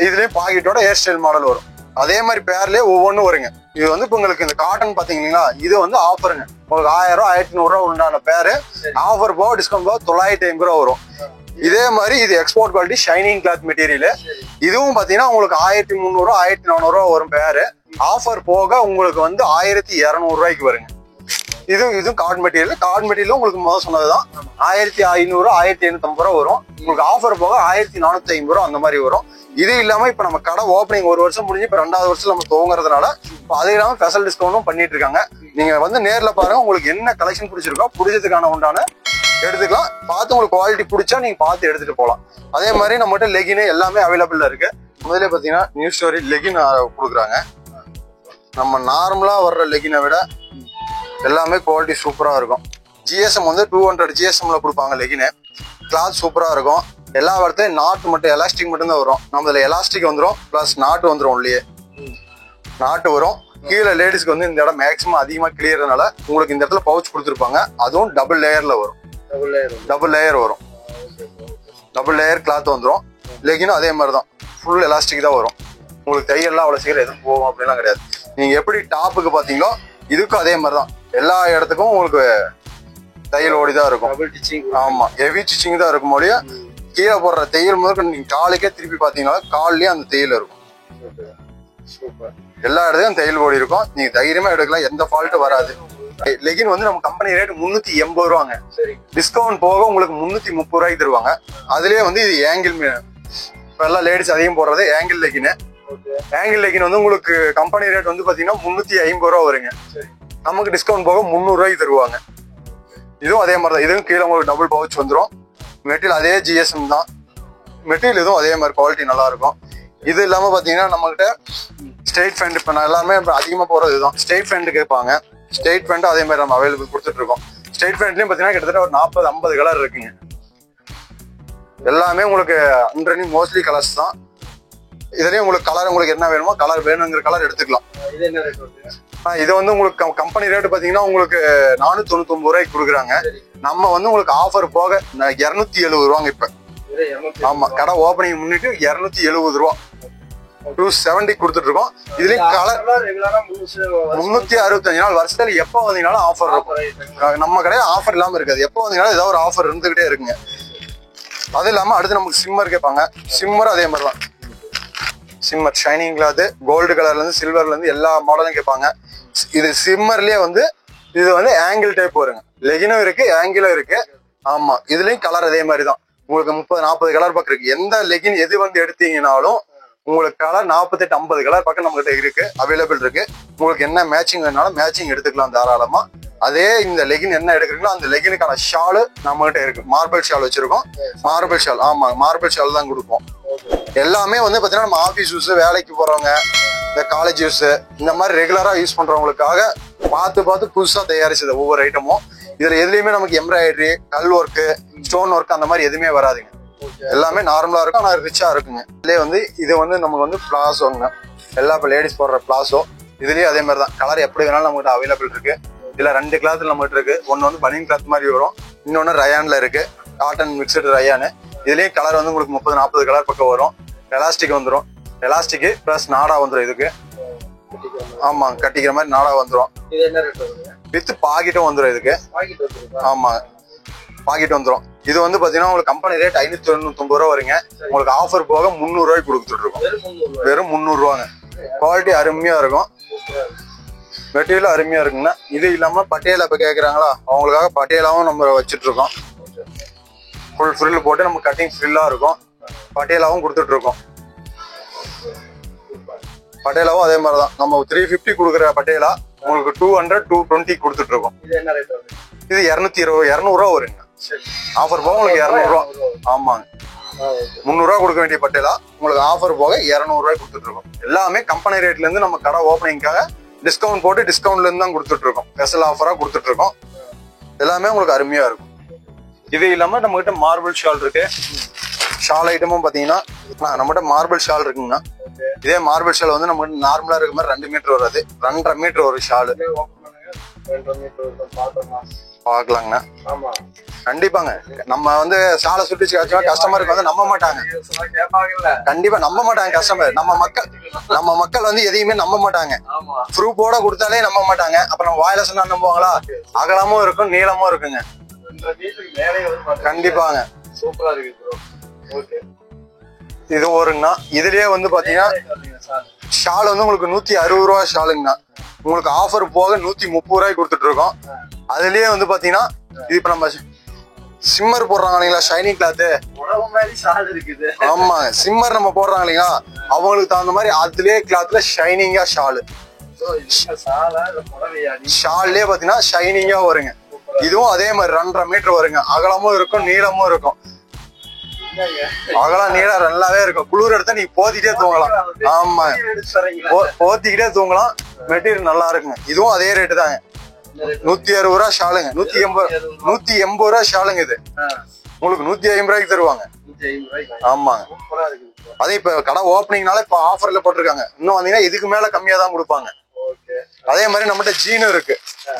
S1: இதுலயும் பாக்கெட்டோட ஹேர் ஸ்டைல் மாடல் வரும். அதே மாதிரி பேர்லயே ஒவ்வொன்றும் வருங்க. இது வந்து இப்ப உங்களுக்கு இந்த காட்டன் பாத்தீங்கன்னா இது வந்து ஆஃபருங்க. உங்களுக்கு 1000 1500 உண்டான பேரு ஆஃபர் போக டிஸ்கவுண்ட் போக 950 ரூபா வரும். இதே மாதிரி இது export quality shining cloth material. இதுவும் பாத்தீங்கன்னா உங்களுக்கு 1300 1400 வரும் பேரு. ஆஃபர் போக உங்களுக்கு வந்து 1200 ரூபாய்க்கு வருங்க. இதுவும் கார்ட் மெட்டீரியல் உங்களுக்கு முதல் சொன்னதுதான் 1500 1550 ரூபா வரும். உங்களுக்கு ஆஃபர் போக 1450 ரூபா அந்த மாதிரி வரும். இது இல்லாம இப்ப நம்ம கடை ஓப்பனிங் 1 வருஷம் முடிஞ்சு இப்ப 2வது வருஷம் நம்ம துவங்குறதுனால அது இல்லாம ஸ்பெஷல் டிஸ்கவுண்டும் பண்ணிட்டு இருக்காங்க. நீங்க வந்து நேர்ல பாருங்க, உங்களுக்கு என்ன கலெக்ஷன் பிடிச்சிருக்கோ பிடிச்சதுக்கான உண்டான எடுத்துக்கலாம். பார்த்து உங்களுக்கு குவாலிட்டி பிடிச்சா நீங்க பார்த்து எடுத்துட்டு போகலாம். அதே மாதிரி நம்மகிட்ட லெகின் எல்லாமே அவைலபிளா இருக்கு. முதல்ல பாத்தீங்கன்னா நியூ ஸ்டோரி லெகின் கொடுக்குறாங்க.
S2: நம்ம நார்மலா வர்ற லெகினை விட எல்லாமே குவாலிட்டி சூப்பரா இருக்கும். ஜிஎஸ்எம் வந்து 200 ஜிஎஸ்எம்ல கொடுப்பாங்க லெகினு. கிளாத் சூப்பரா இருக்கும். எல்லா இடத்துலயும் நாட்டு மட்டும் எலாஸ்டிக் மட்டும் தான் வரும். நம்ம இதுல எலாஸ்டிக் வந்துடும், பிளஸ் நாட்டு வந்துடும். உள்ளே நாட்டு வரும். கீழே லேடிஸ்க்கு வந்து இந்த இடம் மேக்ஸிமம் அதிகமா கிளியறதுனால உங்களுக்கு இந்த இடத்துல பவுச் கொடுத்துருப்பாங்க. அதுவும் டபுள் லேயர்ல வரும். டபுள் லேயர் வரும். டபுள் லேயர் கிளாத் வந்துடும். லெகினும் அதே மாதிரி தான், ஃபுல் எலாஸ்டிக் தான் வரும். உங்களுக்கு தையெல்லாம் அவ்வளவு சீக்கிரம் எதுவும் போகும் அப்படின்லாம் கிடையாது. நீங்க எப்படி டாப்புக்கு பாத்தீங்களோ இதுக்கும் அதே மாதிரி தான். எல்லா இடத்துக்கும் உங்களுக்கு தையல் ஓடிதான் இருக்கும். ஆமா, ஹெவி ஸ்டிச்சிங் தான் இருக்கும். மொழியா கீழே போடுற தையல் முதல் நீங்க காலுக்கே திருப்பி பாத்தீங்கன்னா கால்லயே அந்த தையல் இருக்கும். எல்லா இடத்துக்கும் தையல் ஓடி இருக்கும். நீங்க தைரியமா எடுக்கலாம், எந்த ஃபால்ட்டும் வராது. லெகின் வந்து நம்ம கம்பெனி ரேட் 380 ரூபாங்க. டிஸ்கவுண்ட் போக உங்களுக்கு 330 ரூபாய்க்கு தருவாங்க. அதுலயே வந்து இது ஏங்கிள், இப்ப எல்லாம் லேடிஸ் அதிகம் போடுறது ஏங்கிள் லெகின். ஏங்கிள் லெகின் வந்து உங்களுக்கு கம்பெனி ரேட் வந்து பாத்தீங்கன்னா 350 ரூபா வருங்க. நமக்கு டிஸ்கவுண்ட் போக 300 ரூபாய்க்கு தருவாங்க. இதுவும் அதே மாதிரி தான். இதுவும் கீழே உங்களுக்கு டபுள் பவுச் வந்துடும். மெட்டீரியல் அதே ஜிஎஸ்எம் தான். மெட்டீரியல் இதுவும் அதே மாதிரி குவாலிட்டி நல்லா இருக்கும். இது இல்லாம பாத்தீங்கன்னா நம்மகிட்ட ஸ்ட்ரெயிட் ஃபேண்ட், இப்ப நான் எல்லாமே அதிகமா போறது இதுதான். ஸ்ட்ரெயிட் ஃபேண்ட் கேட்பாங்க. ஸ்ட்ரெயிட் ஃபேண்ட் அதே மாதிரி நம்ம அவைலபிள் கொடுத்துட்டு இருக்கோம். ஸ்ட்ரெயிட் ஃபேண்ட்லயும் பாத்தீங்கன்னா கிட்டத்தட்ட ஒரு 40-50 கலர் இருக்குங்க. எல்லாமே உங்களுக்கு அண்டர்லயும் மோஸ்ட்லி கலர்ஸ் தான். இதுலயும் உங்களுக்கு கலர் உங்களுக்கு என்ன வேணுமோ கலர் வேணுங்கிற கலர் எடுத்துக்கலாம். இது வந்து உங்களுக்கு கம்பெனி ரேட் பாத்தீங்கன்னா உங்களுக்கு 499 ரூபாய்க்கு கொடுக்குறாங்க. நம்ம வந்து உங்களுக்கு ஆஃபர் போக 270 ரூபாங்க இப்ப. ஆமா, கடை ஓபனிங் முன்னிட்டு 270 ரூபா 270 கொடுத்துட்டு இருக்கோம். இதுலயும் கலர் 365 நாள் வருஷத்துல எப்ப வந்தீங்கன்னாலும் ஆஃபர் இருக்கும். நம்ம கடையில ஆஃபர் இல்லாம இருக்காது. எப்ப வந்தீங்கன்னாலும் ஏதாவது ஒரு ஆஃபர் இருந்துகிட்டே இருக்குங்க. அது இல்லாம அடுத்து நமக்கு சிம்மர் கேட்பாங்க. சிம்மர் அதே மாதிரிதான். சிம்மர் ஷைனிங் கிளாத், கோல்டு கலர்ல இருந்து சில்வர்ல இருந்து எல்லா மாடலும் கேட்பாங்க. இது சிம்மர்லயே வந்து இது வந்து ஆங்கிள் டைப் வருங்க. லெகினும் இருக்கு, ஆங்கிளும் இருக்கு. ஆமா, இதுலயும் கலர் அதே மாதிரி தான். உங்களுக்கு 30-40 கலர் பக்கம் இருக்கு. எந்த லெகின் எது வந்து எடுத்தீங்கன்னாலும் உங்களுக்கு கலர் 48-50 கலர் பக்கம் நம்ம கிட்ட இருக்கு, அவைலபிள் இருக்கு. உங்களுக்கு என்ன மேட்சிங் வேணாலும் மேட்சிங் எடுத்துக்கலாம் தாராளமா. அதே இந்த லெகின் என்ன எடுக்கிறீங்களோ அந்த லெகினுக்கான ஷாலு நம்ம கிட்ட இருக்கு. மார்பிள் ஷால் வச்சிருக்கோம். மார்பிள் ஷால், ஆமா மார்பிள் ஷால் தான் கொடுப்போம். எல்லாமே வந்து பாத்தீங்கன்னா நம்ம ஆபீஸ் யூஸ், வேலைக்கு போறவங்க, இந்த காலேஜ் யூஸ், இந்த மாதிரி ரெகுலரா யூஸ் பண்றவங்களுக்காக பார்த்து புதுசா தயாரிச்சது ஒவ்வொரு ஐட்டமும். இதுல எதுலயுமே நமக்கு எம்ப்ராய்டரி, கல் ஒர்க்கு, ஸ்டோன் ஒர்க் அந்த மாதிரி எதுவுமே வராதுங்க. எல்லாமே நார்மலா இருக்கும், ஆனா ரிச்சா இருக்குங்க. இதுலயே வந்து இது வந்து நமக்கு வந்து பிளாசோங்க. எல்லா இப்ப லேடிஸ் போடுற பிளாசோ இதுலயே அதே மாதிரி தான். கலர் எப்படி வேணாலும் நம்ம கிட்ட அவைலபிள் இருக்கு. இதுல 2 கிளாத் நம்ம கிட்ட இருக்கு. ஒன்னு வந்து பனியன் கிளாத் மாதிரி வரும், இன்னொன்னு ரயான்ல இருக்கு, காட்டன் மிக்சடு ரயானு. இதுலயும் கலர் வந்து உங்களுக்கு 30-40 கலர் பக்கம் வரும். எலாஸ்டிக் வந்துடும். எலாஸ்டிக் பிளஸ் நாடா வந்துடும் இதுக்கு. ஆமா, கட்டிக்கிற மாதிரி நாடா வந்துடும். வித் பாக்கெட்டும் வந்துடும் இதுக்கு. ஆமா, பாக்கெட் வந்துடும். இது வந்து பாத்தீங்கன்னா உங்களுக்கு கம்பெனி ரேட் 599 ரூபா வருங்க. உங்களுக்கு ஆஃபர் போக 300 ரூபாய்க்கு கொடுத்துட்டு இருக்கோம். வெறும் 300 ரூபாங்க. குவாலிட்டி அருமையா இருக்கும், மெட்டீரியல் அருமையா இருக்குங்க. இது இல்லாம பட்டியலா இப்ப கேக்குறாங்களா, அவங்களுக்காக பட்டியலாவும் நம்ம வச்சிட்டு இருக்கோம். ஃபுல் ஃப்ரில் போட்டு நம்ம கட்டிங் ஃப்ரில்லா இருக்கும். பட்டியலாவும் கொடுத்துட்டு இருக்கோம். பட்டியலாவும் அதே மாதிரிதான். நம்ம 350 கொடுக்குற பட்டியலா உங்களுக்கு 200-220 கொடுத்துட்டு இருக்கோம். இது 220-200 ரூபா வருங்க. ஆஃபர் போக உங்களுக்கு 200 ரூபா. ஆமாங்க, 300 ரூபா கொடுக்க வேண்டிய பட்டியலா உங்களுக்கு ஆஃபர் போக 200 ரூபாய் கொடுத்துட்டு இருக்கோம். எல்லாமே கம்பெனி ரேட்ல இருந்து நம்ம கடை ஓப்பனிங்காக டிஸ்கவுண்ட் போட்டு டிஸ்கவுண்ட்ல இருந்து தான் கொடுத்துட்டு இருக்கோம். ஸ்பெஷல் ஆஃபரா கொடுத்துட்டு இருக்கோம். எல்லாமே உங்களுக்கு அருமையா இருக்கும். இது இல்லாம நம்ம கிட்ட மார்பிள் ஷால் இருக்கு. ஷால் ஐட்டமும் பாத்தீங்கன்னா நம்மகிட்ட மார்பிள் ஷால் இருக்குங்கண்ணா. இதே மார்பிள் ஷால் வந்து நம்ம நார்மலா இருக்க மாதிரி 2 மீட்டர் வராது, 2.5 மீட்டர் ஒரு ஷாலு. பாக்கலாங்கண்ணா. கண்டிப்பாங்க. நம்ம வந்து ஷாலை சுட்டிச்சு கஸ்டமருக்கு வந்து நம்ப மாட்டாங்க. கண்டிப்பா நம்ப மாட்டாங்க கஸ்டமர். நம்ம மக்கள் வந்து எதையுமே நம்ப மாட்டாங்க. ப்ரூஃபோட கொடுத்தாலே நம்ப மாட்டாங்க. அப்ப நம்ம வாயில சொன்னா நம்புவாங்களா? அகலமும் இருக்கும், நீளமும் இருக்குங்க. கண்டிப்பாங்க.
S3: சூப்பரா இருக்கு.
S2: இது ஒருங்கண்ணா. இதுலயே வந்து பாத்தீங்கன்னா ஷால் வந்து உங்களுக்கு 160 ரூபா ஷாலுங்கண்ணா. உங்களுக்கு ஆஃபர் போக 130 ரூபாய்க்கு கொடுத்துட்டு இருக்கோம். அதுலயே வந்து பாத்தீங்கன்னா இது இப்ப நம்ம சிம்மர் போடுறாங்க இல்லைங்களா, ஷைனிங் கிளாத்து. ஆமா, சிம்மர் நம்ம போடுறாங்க இல்லைங்களா, அவங்களுக்கு தகுந்த மாதிரி அதுலயே கிளாத்ல ஷைனிங்கா ஷாலு. ஷால்லே பாத்தீங்கன்னா ஷைனிங்கா வருங்க. இதுவும் அதே மாதிரி 2.5 மீட்டர் வருங்க. அகலமும் இருக்கும், நீளமும் இருக்கும்.
S1: அகலம் நீளம் நல்லாவே இருக்கும். குளிர் எடுத்தா நீங்க போத்திக்கிட்டே தூங்கலாம். ஆமா, போத்திக்கிட்டே தூங்கலாம். மெட்டீரியல் நல்லா இருக்குங்க. இதுவும் அதே ரேட்டு தாங்க. 160 ரூபா ஷாலுங்க. 180 ரூபா ஷாலுங்க. இது உங்களுக்கு 150 ரூபாய்க்கு தருவாங்க. ஆமாங்க. அதே இப்ப கடை ஓப்பனிங்னால இப்ப ஆஃபர்ல போட்டிருக்காங்க. இன்னும் வந்தீங்கன்னா இதுக்கு மேல கம்மியா தான் கொடுப்பாங்க. அதே மாதிரி நம்மகிட்ட ஜீனும் இருக்கு.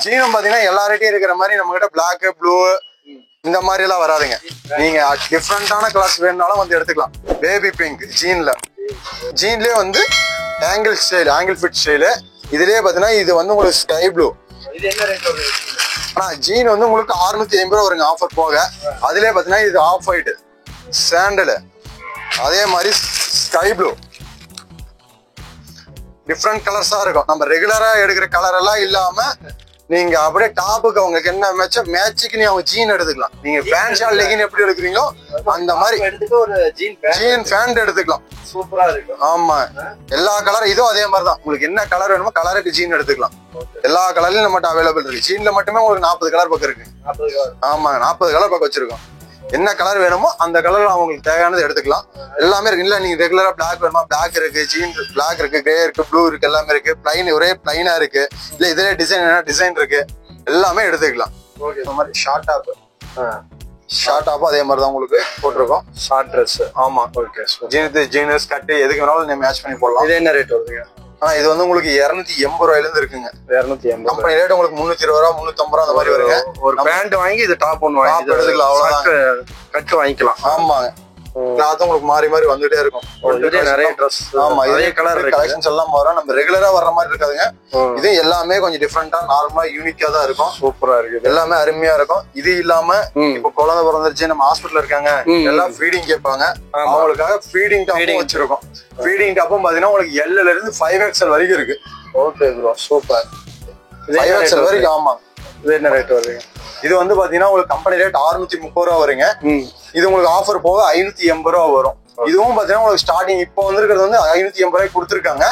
S1: ஜீனும் பாத்தீங்கன்னா எல்லா ரேட்டையும் இருக்கிற மாதிரி நம்ம கிட்ட பிளாக், ப்ளூ இந்த மாதிரி எல்லாம் வராதுங்க. நீங்க டிஃப்ரெண்டான கிளாஸ் வேணும்னாலும் வந்து எடுத்துக்கலாம். பேபி பிங்க் ஜீன்லயே வந்து ஆங்கிள் ஃபிட் ஸ்டைலு. இதுலயே பாத்தீங்கன்னா இது வந்து உங்களுக்கு ஸ்கை ப்ளூ. ஆனா ஜீன் வந்து உங்களுக்கு 650 ரூபா வருங்க ஆஃபர் போக. அதுலயே பாத்தீங்கன்னா இது ஆஃப் ஒயிட் சாண்டல், அதே மாதிரி ஸ்கை ப்ளூ. டிஃப்ரெண்ட் கலர்ஸா இருக்கும். நம்ம ரெகுலரா எடுக்கிற கலர் எல்லாம் இல்லாம நீங்க அப்படியே டாப்புக்கு அவங்களுக்கு என்ன மேட்சுக்கு நீ அவங்க ஜீன் எடுத்துக்கலாம். நீங்க பேண்ட் ஷால் லெகின் எப்படி எடுக்கிறீங்களோ அந்த மாதிரி
S3: ஒரு ஜீன்
S1: பேண்ட் எடுத்துக்கலாம்.
S3: சூப்பரா இருக்கும்.
S1: ஆமா, எல்லா கலர் இதுவும் அதே மாதிரிதான். உங்களுக்கு என்ன கலர் வேணுமோ கலருக்கு ஜீன் எடுத்துக்கலாம். எல்லா கலர்லயும் நம்மகிட்ட அவைலபிள் இருக்கு. ஜீன்ல மட்டுமே உங்களுக்கு 40 கலர் பக்கம் இருக்கு. ஆமா, 40 கலர் பக்கம் வச்சிருக்கோம். என்ன கலர் வேணுமோ அந்த கலர்ல அவங்களுக்கு தேவையானது எடுத்துக்கலாம். எல்லாமே இருக்கு. இல்ல நீங்க ரெகுலரா பிளாக் வேணுமா பிளாக் இருக்கு, ஜீன் பிளாக் இருக்கு, கிரே இருக்கு, ப்ளூ இருக்கு, எல்லாமே இருக்கு. பிளைன் ஒரே பிளைனா இருக்கு. இல்ல இதே டிசைன் டிசைன் இருக்கு. எல்லாமே எடுத்துக்கலாம். இந்த மாதிரி ஷார்ட் டாப் அதே மாதிரி தான் உங்களுக்கு போட்டிருக்கோம்.
S3: Short dress.
S1: ஆமா, ஓகே. ஜீன்ஸ் கட்டு எதுக்கு வேணாலும் நீங்க மேட்ச் பண்ணி போடலாம்.
S3: இது என்ன ரேட் வருதுங்க?
S1: இது வந்து உங்களுக்கு 280 ரூபாயில இருந்து இருக்குங்க.
S3: 280.
S1: கம்பெனி ரேட் உங்களுக்கு 320 ரூபா 350 ரூபா அந்த மாதிரி வருங்க.
S3: ஒரு பேண்ட் வாங்கி இது டாப் ஒன்று வாங்கி
S1: எடுத்துக்கலாம். அவ்வளவுதான்,
S3: கட்டு வாங்கிக்கலாம்.
S1: ஆமாங்க. கிளாத் உங்களுக்கு மாறி மாறி வந்துட்டே இருக்கும்.
S3: நிறைய ட்ரெஸ். ஆமா, இதே கலர்
S1: கலெக்ஷன்ஸ் எல்லாம் வரும். நம்ம ரெகுலரா வர்ற மாதிரி இருக்காதுங்க. இது எல்லாமே கொஞ்சம் டிஃப்ரெண்டா நார்மலா யூனிக்கா தான் இருக்கும்.
S3: சூப்பரா இருக்கு.
S1: எல்லாமே அருமையா இருக்கும். இது இல்லாம இப்ப குழந்தை பிறந்துருச்சு, நம்ம ஹாஸ்பிட்டல் இருக்காங்க, எல்லாம் ஃபீடிங் கேட்பாங்க. அவங்களுக்காக ஃபீடிங் டாப்பும் வச்சிருக்கோம். ஃபீடிங் டாப்பும் பாத்தீங்கன்னா உங்களுக்கு L ல இருந்து 5XL வரைக்கும் இருக்கு.
S3: Okay bro, super.
S1: 5XL வரைக்கும். ஆமா.
S3: இது என்ன ரேட் வருதுங்க?
S1: இது வந்து பாத்தீங்கன்னா உங்களுக்கு கம்பெனி ரேட் 630 ரூபா வருங்க. இது உங்களுக்கு ஆஃபர் போக 580 ரூபா வரும். இதுவும் பாத்தீங்கன்னா உங்களுக்கு ஸ்டார்டிங் இப்போ வந்திருக்கிறது வந்து 580 ரூபாய்க்கு கொடுத்துருக்காங்க.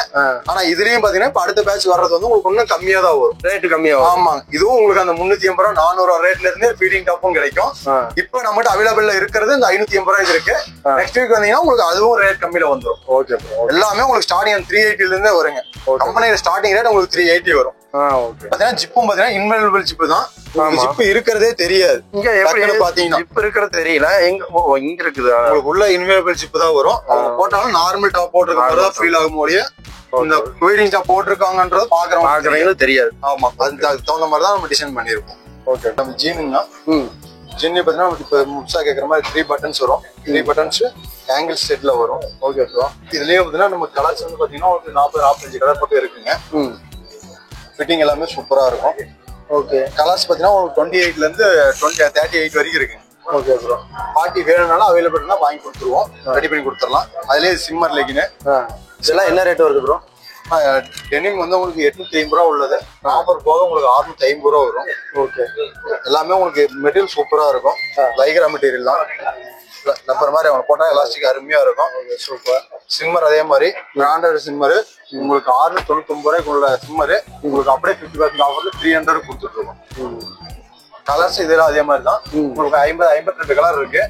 S1: ஆனா இதுலயும் பாத்தீங்கன்னா இப்ப அடுத்த பேட்ச் வர்றது வந்து உங்களுக்கு இன்னும் கம்மியா தான் வரும்.
S3: ரேட் கம்மியா.
S1: ஆமாங்க. இதுவும் உங்களுக்கு அந்த 380 ரூபா 400 ரூபா ரேட்ல இருந்து ஃபீடிங் டாப்பும் கிடைக்கும். இப்ப நம்மகிட்ட அவைலபிள்ல இருக்கிறது இந்த 580 ரூபாய்க்கு இருக்கு. நெக்ஸ்ட் வீக் வந்தீங்கன்னா உங்களுக்கு அதுவும் ரேட் கம்மியில வந்துடும்.
S3: ஓகே. எல்லாமே
S1: உங்களுக்கு ஸ்டார்டிங் 380 இருந்தே வருங்க. கம்பெனியோட ஸ்டார்டிங் ரேட் உங்களுக்கு 380 வரும். பாத்தீங்கன்னா ஜிப்பும் பாத்தீங்கன்னா இன்வெல்பிள் ஜிப்பு தான். ஜிப்பு இருக்கிறதே தெரியாது.
S3: இங்க எப்படி பாத்தீங்கன்னா ஜிப் இருக்கிறது தெரியல. இங்க இருக்குது.
S1: உங்களுக்கு உள்ள இன்வெல்பிள் ஜிப்பு தான் வரும். போட்டாலும் நார்மல் டாப் போட்டிருக்க மாதிரி தான் ஃபீல் ஆகும். முடிய இந்த ஃபீடிங் டாப் போட்டிருக்காங்கன்றது பாக்குறவங்களுக்கு தெரியாது. ஆமா, அதுக்கு தகுந்த மாதிரி தான் நம்ம டிசைன் பண்ணிருக்கோம். ஓகே. நம்ம ஜீனுன்னா ஜீன் பாத்தீங்கன்னா நமக்கு இப்ப முழுசா கேட்கற மாதிரி 3 பட்டன்ஸ் வரும். 3 பட்டன்ஸ் ஆங்கிள் செட்ல வரும். Okay bro. இதுலயே பாத்தீங்கன்னா நம்ம கலர்ஸ் வந்து பாத்தீங்கன்னா ஒரு 40-45 கலர் பக்கம் இருக்குங்க. ஃபிட்டிங் எல்லாமே சூப்பரா இருக்கும். ஓகே. கலர்ஸ் பாத்தீங்கன்னா உங்களுக்கு 28ல இருந்து 38 வரைக்கும் இருக்கு. Okay bro. பார்ட்டி வேணும்னாலும் அவைலபிள்னா வாங்கி கொடுத்துருவோம். ரெடி பண்ணி கொடுத்துடலாம். அதுலயே சிம்மர் லெகின்
S3: இதெல்லாம் என்ன ரேட் வருது ப்ரோ?
S1: டெனிம் வந்து உங்களுக்கு 850 ரூபா உள்ளது. ஆஃபர் போக உங்களுக்கு 650 ரூபா வரும். ஓகே. எல்லாமே உங்களுக்கு மெட்டீரியல் சூப்பரா இருக்கும். லைக்ரா மெட்டீரியல் தான். நம்பர் மாதிரி அவங்க போட்டா எலாஸ்டிக் அருமையா இருக்கும். சூப்பர். சிம்மர் அதே மாதிரி பிராண்டட் சிம்மர் உங்களுக்கு 699 ரூபாய்க்கு உள்ள சிம்மர் உங்களுக்கு அப்படியே 50% ஆஃபர்ல 300 கொடுத்துட்டு இருக்கோம். கலர்ஸ் இதெல்லாம் அதே மாதிரி தான். உங்களுக்கு 52 கலர் இருக்கு.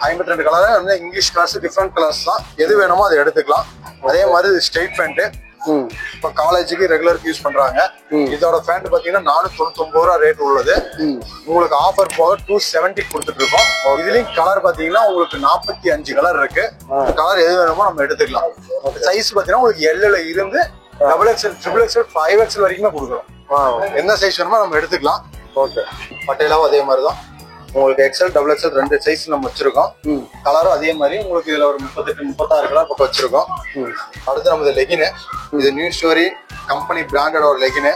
S1: 52 கலர் வந்து இங்கிலீஷ் கலர்ஸ் டிஃப்ரெண்ட் கலர்ஸ் தான். எது வேணுமோ அதை எடுத்துக்கலாம். அதே மாதிரி ஸ்ட்ரெயிட் பேண்ட் இப்ப காலேஜுக்கு ரெகுலருக்கு யூஸ் பண்றாங்க. இதோட பேண்ட் பாத்தீங்கன்னா 499 ரூபா ரேட் உள்ளது. உங்களுக்கு ஆஃபர் போக 270 கொடுத்துட்டு இருக்கோம். இதுலயும் கலர் பாத்தீங்கன்னா உங்களுக்கு 45 கலர் இருக்கு. கலர் எது வேணுமோ நம்ம எடுத்துக்கலாம். சைஸ் பாத்தீங்கன்னா உங்களுக்கு L ல இருந்து XXL, XXL, 5XL வரைக்குமே கொடுக்குறோம். என்ன சைஸ் வேணுமோ நம்ம எடுத்துக்கலாம். ஓகே. பட்டையிலாவும் அதே மாதிரிதான். உங்களுக்கு XL, XXL 2 சைஸ் நம்ம வச்சிருக்கோம். கலரும் அதே மாதிரி உங்களுக்கு இதுல ஒரு 38-36 கலர் பக்கம் வச்சிருக்கோம். அடுத்து நம்ம லெகின். இது நியூ ஸ்டோரி கம்பெனி பிராண்டட் ஒரு லெகின்.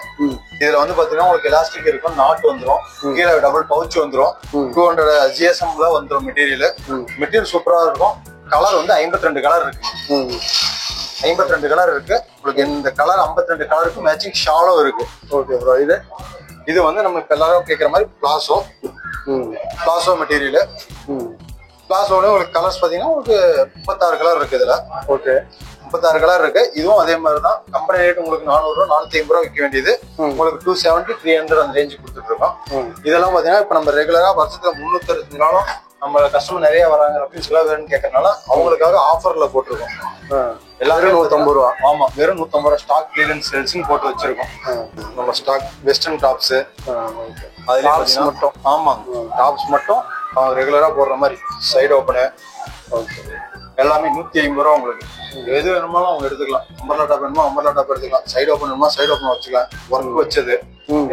S1: இதுல வந்து பாத்தீங்கன்னா உங்களுக்கு எலாஸ்டிக் இருக்கும், நாட் வந்துடும், கீழே டபுள் பவுச் வந்துடும், 200 GSM வந்துடும் மெட்டீரியல். மெட்டீரியல் சூப்பரா இருக்கும். கலர் வந்து 52 கலர் இருக்கு. 52 கலர் இருக்கு. உங்களுக்கு இந்த கலர் 52 கலருக்கு மேட்சிங் ஷாலும் இருக்கு. Okay bro. இது வந்து நம்ம இப்ப எல்லாரும் கேட்கற மாதிரி பிளாசோ மெட்டீரியல். பிளாசோட உங்களுக்கு கலர்ஸ் பாத்தீங்கன்னா உங்களுக்கு 36 கலர் இருக்கு இதுல. ஓகே. 36 கலர் இருக்கு. இதுவும் அதே மாதிரி தான். கம்பெனி ரேட் உங்களுக்கு 400 ரூபா 450 ரூபா விற்க வேண்டியது உங்களுக்கு 270, 300 அந்த ரேஞ்சு கொடுத்துட்டு இருக்கோம். இதெல்லாம் பாத்தீங்கன்னா இப்ப நம்ம ரெகுலரா வருஷத்துல 365 நாளும்
S2: நம்ம கஸ்டமர் நிறைய வராங்க ரஃபீஸ்ல வேணும்னு கேட்கறதுனால அவங்களுக்காக ஆஃபர்ல போட்டிருக்கோம். எல்லாமே
S1: 150 ரூபா.
S2: ஆமா, வெறும் 150 ரூபா ஸ்டாக் கிளியரன்ஸ் சேல்ஸ்னு போட்டு வச்சிருக்கோம். நம்ம ஸ்டாக் வெஸ்டர்ன் டாப்ஸ் அதுல மட்டும். ஆமா, டாப்ஸ் மட்டும் ரெகுலரா போடுற மாதிரி சைடு ஓப்பனு எல்லாமே 150 ரூபா. உங்களுக்கு எது வேணுமாலும் அவங்க எடுத்துக்கலாம். அம்பர்லா டாப் வேணுமா அம்பர்லா டாப் எடுத்துக்கலாம். சைடு ஓப்பன் வேணுமா சைடு ஓப்பன் வச்சுக்கலாம். ஒர்க் வச்சது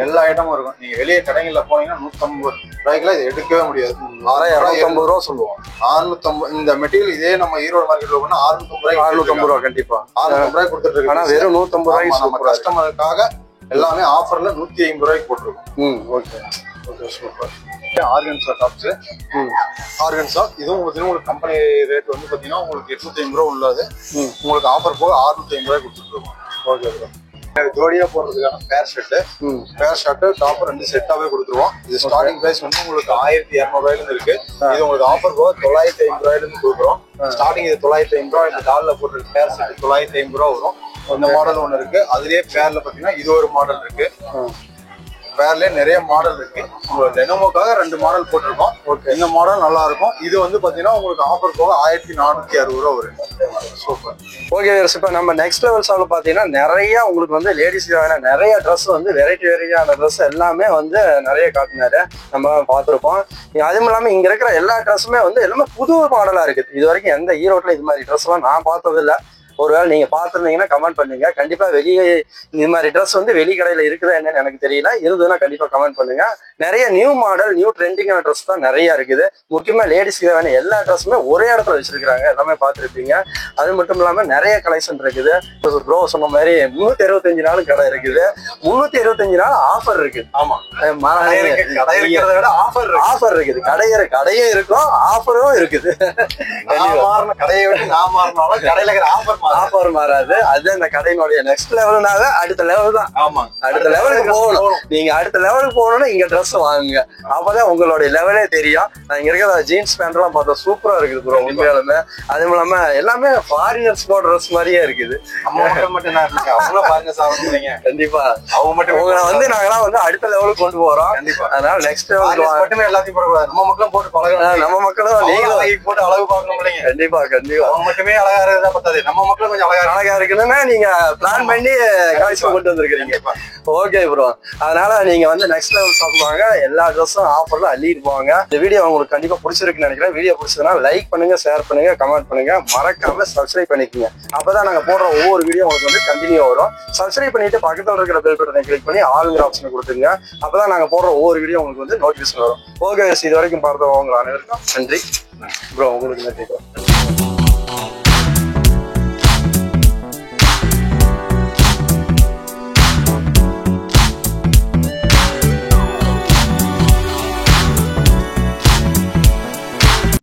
S2: எல்லா ஐட்டமும் இருக்கும். நீங்க வெளியே கடைகள்ல போனீங்கன்னா 150 ரூபாய்க்குலாம் இது எடுக்கவே முடியாது.
S1: 250 ரூபா சொல்லுவோம்.
S2: 650. இந்த மெட்டீரியல் இதே நம்ம ஈரோடு மார்க்கெட்ல போனா 650 ரூபாய்
S1: கண்டிப்பா
S2: 650 ரூபாய் கொடுத்துட்டு இருக்கு.
S1: ஆனா வெறும் 150 ரூபாய்க்கு
S2: நம்ம கஸ்டமருக்காக எல்லாமே ஆஃபர்ல 150 ரூபாய்க்கு போட்டுருக்கோம்.
S1: Okay okay super.
S2: Organza tops. Organza இதுவும் உங்களுக்கு கம்பெனி ரேட் வந்து பாத்தீங்கன்னா உங்களுக்கு 850 ரூபா உள்ளது. உங்களுக்கு ஆஃபர் போக 650 ரூபாய் கொடுத்துருக்கோம். Okay bro. ஜோடியா போடுறதுக்கான பேர் ஷர்ட் டாப் 2 செட்டாவே கொடுத்துருவோம். இது ஸ்டார்டிங் பிரைஸ் வந்து உங்களுக்கு 1200 ரூபாயில இருந்து இருக்கு. இது உங்களுக்கு ஆஃபர் போக 950 ரூபாயில இருந்து கொடுக்குறோம். ஸ்டார்டிங் இது 950 ரூபாய். இந்த டால்ல போட்டு பேர் ஷர்ட் 950 ரூபா வரும். இந்த மாடல் ஒண்ணு இருக்கு. அதுலயே பேர்ல பாத்தீங்கன்னா இது ஒரு மாடல் இருக்கு. பேர்லயே நிறைய மாடல் இருக்கு. உங்களுக்கு டெனோமோக்காக 2 மாடல் போட்டிருக்கோம். இந்த மாடல் நல்லா இருக்கும். இது வந்து பாத்தீங்கன்னா உங்களுக்கு ஆஃபர் போக 1460 ரூபா வரும். சூப்பர்.
S1: ஓகே, இப்ப நம்ம நெக்ஸ்ட் லெவல் ஷாப்ல பாத்தீங்கன்னா நிறைய உங்களுக்கு வந்து லேடிஸ்க்கு வேணும் நிறைய ட்ரெஸ் வந்து வெரைட்டியான ட்ரெஸ் எல்லாமே வந்து நிறைய காட்டினாரு. நம்ம பார்த்துருப்போம். அதுவும் இல்லாம இங்க இருக்கிற எல்லா ட்ரெஸ்ஸுமே வந்து எல்லாமே புது மாடலா இருக்குது. இது வரைக்கும் எந்த ஈரோட்ல இது மாதிரி ட்ரெஸ் எல்லாம் நான் பார்த்தது இல்லை. ஒருவேளை நீங்க பாத்துருந்தீங்கன்னா கமெண்ட் பண்ணுங்க. கண்டிப்பா வெளியே இந்த மாதிரி ட்ரெஸ் வந்து வெளி கடையில இருக்குதா என்னன்னு எனக்கு தெரியல. இருந்ததுன்னா கண்டிப்பா கமெண்ட் பண்ணுங்க. நிறைய நியூ மாடல் நியூ ட்ரெண்டிங்கான ட்ரெஸ் தான் நிறைய இருக்குது. முக்கியமா லேடிஸ்க்கு வேணும் எல்லா ட்ரெஸ்ஸுமே ஒரே இடத்துல வச்சிருக்காங்க. எல்லாமே பார்த்துருப்பீங்க. அது மட்டும் இல்லாம நிறைய கலெக்ஷன் இருக்குது. ப்ரோ சொன்ன மாதிரி 365 நாளும் கடை இருக்குது. 365 நாள் ஆஃபர் இருக்கு.
S2: ஆமா,
S1: ஆஃபர் இருக்குது. கடையே இருக்கும், ஆஃபரும் இருக்குது.
S2: கடையை விட்டு நான் மாறினாலும் கடையில இருக்கிற
S1: ஆஃபர் மாறாது. அது அந்த கடையினுடைய நெக்ஸ்ட் லெவல்னால அடுத்த லெவல் தான்.
S2: ஆமா,
S1: அடுத்த லெவலுக்கு போகணும். நீங்க அடுத்த லெவலுக்கு போகணும்னா இங்க ட்ரெஸ் வாங்குங்க. அப்பதான் உங்களுடைய லெவலே தெரியும். நான் இங்க இருக்கிற ஜீன்ஸ் பேண்ட் எல்லாம் பார்த்தா சூப்பரா இருக்குது ப்ரோ உண்மையாலுமே. அதுவும் இல்லாம எல்லாமே ஃபாரினர்ஸ் போடுற ட்ரெஸ் மாதிரியே இருக்குது. கண்டிப்பா அவங்க மட்டும் உங்களை வந்து நாங்கெல்லாம் வந்து அடுத்த லெவலுக்கு கொண்டு போறோம். கண்டிப்பா. அதனால நெக்ஸ்ட் லெவலுக்கு மட்டுமே எல்லாத்தையும் போடக்கூடாது. நம்ம மக்களும் போட்டு பழகணும். நம்ம மக்களும் நீங்களும் போட்டு அழகு பார்க்கணும் இல்லைங்க. கண்டிப்பா கண்டிப்பா. அவங்க மட்டுமே அழகா இருக்கிறதா பத்தாது. நம்ம மக்களும் கொஞ்சம் அழகா இருக்குன்னா நீங்க பிளான் பண்ணி கலெக்ஷன் கொண்டு வந்திருக்கீங்க. Okay bro. அதனால நீங்க வந்து நெக்ஸ்ட் லெவல் சாப்பிடுவாங்க. எல்லா ட்ரெஸ்ஸும் ஆஃபர்ல அள்ளிட்டு போவாங்க. இந்த வீடியோ உங்களுக்கு கண்டிப்பா பிடிச்சிருக்குன்னு நினைக்கிறேன். வீடியோ பிடிச்சதுன்னா லைக் பண்ணுங்க, ஷேர் பண்ணுங்க, கமெண்ட் பண்ணுங்க, மறக்காம சப்ஸ்கிரைப் பண்ணிக்கோங்க. அப்பதான் நாங்க போடுற ஒவ்வொரு வீடியோ உங்களுக்கு வந்து கண்டினியூ வரும். சப்ஸ்கிரைப் பண்ணிட்டு பக்கத்துல இருக்கிற பெல் பட்டனை கிளிக் பண்ணி ஆளுங்கிற ஆப்ஷனை கொடுத்துங்க. அப்பதான் நாங்க போடுற ஒவ்வொரு வீடியோ உங்களுக்கு வந்து நோட்டிபிகேஷன் வரும். ஓகே, இது வரைக்கும் பார்த்தவங்க அனைவருக்கும் நன்றி ப்ரோ. உங்களுக்கு நன்றி ப்ரோ.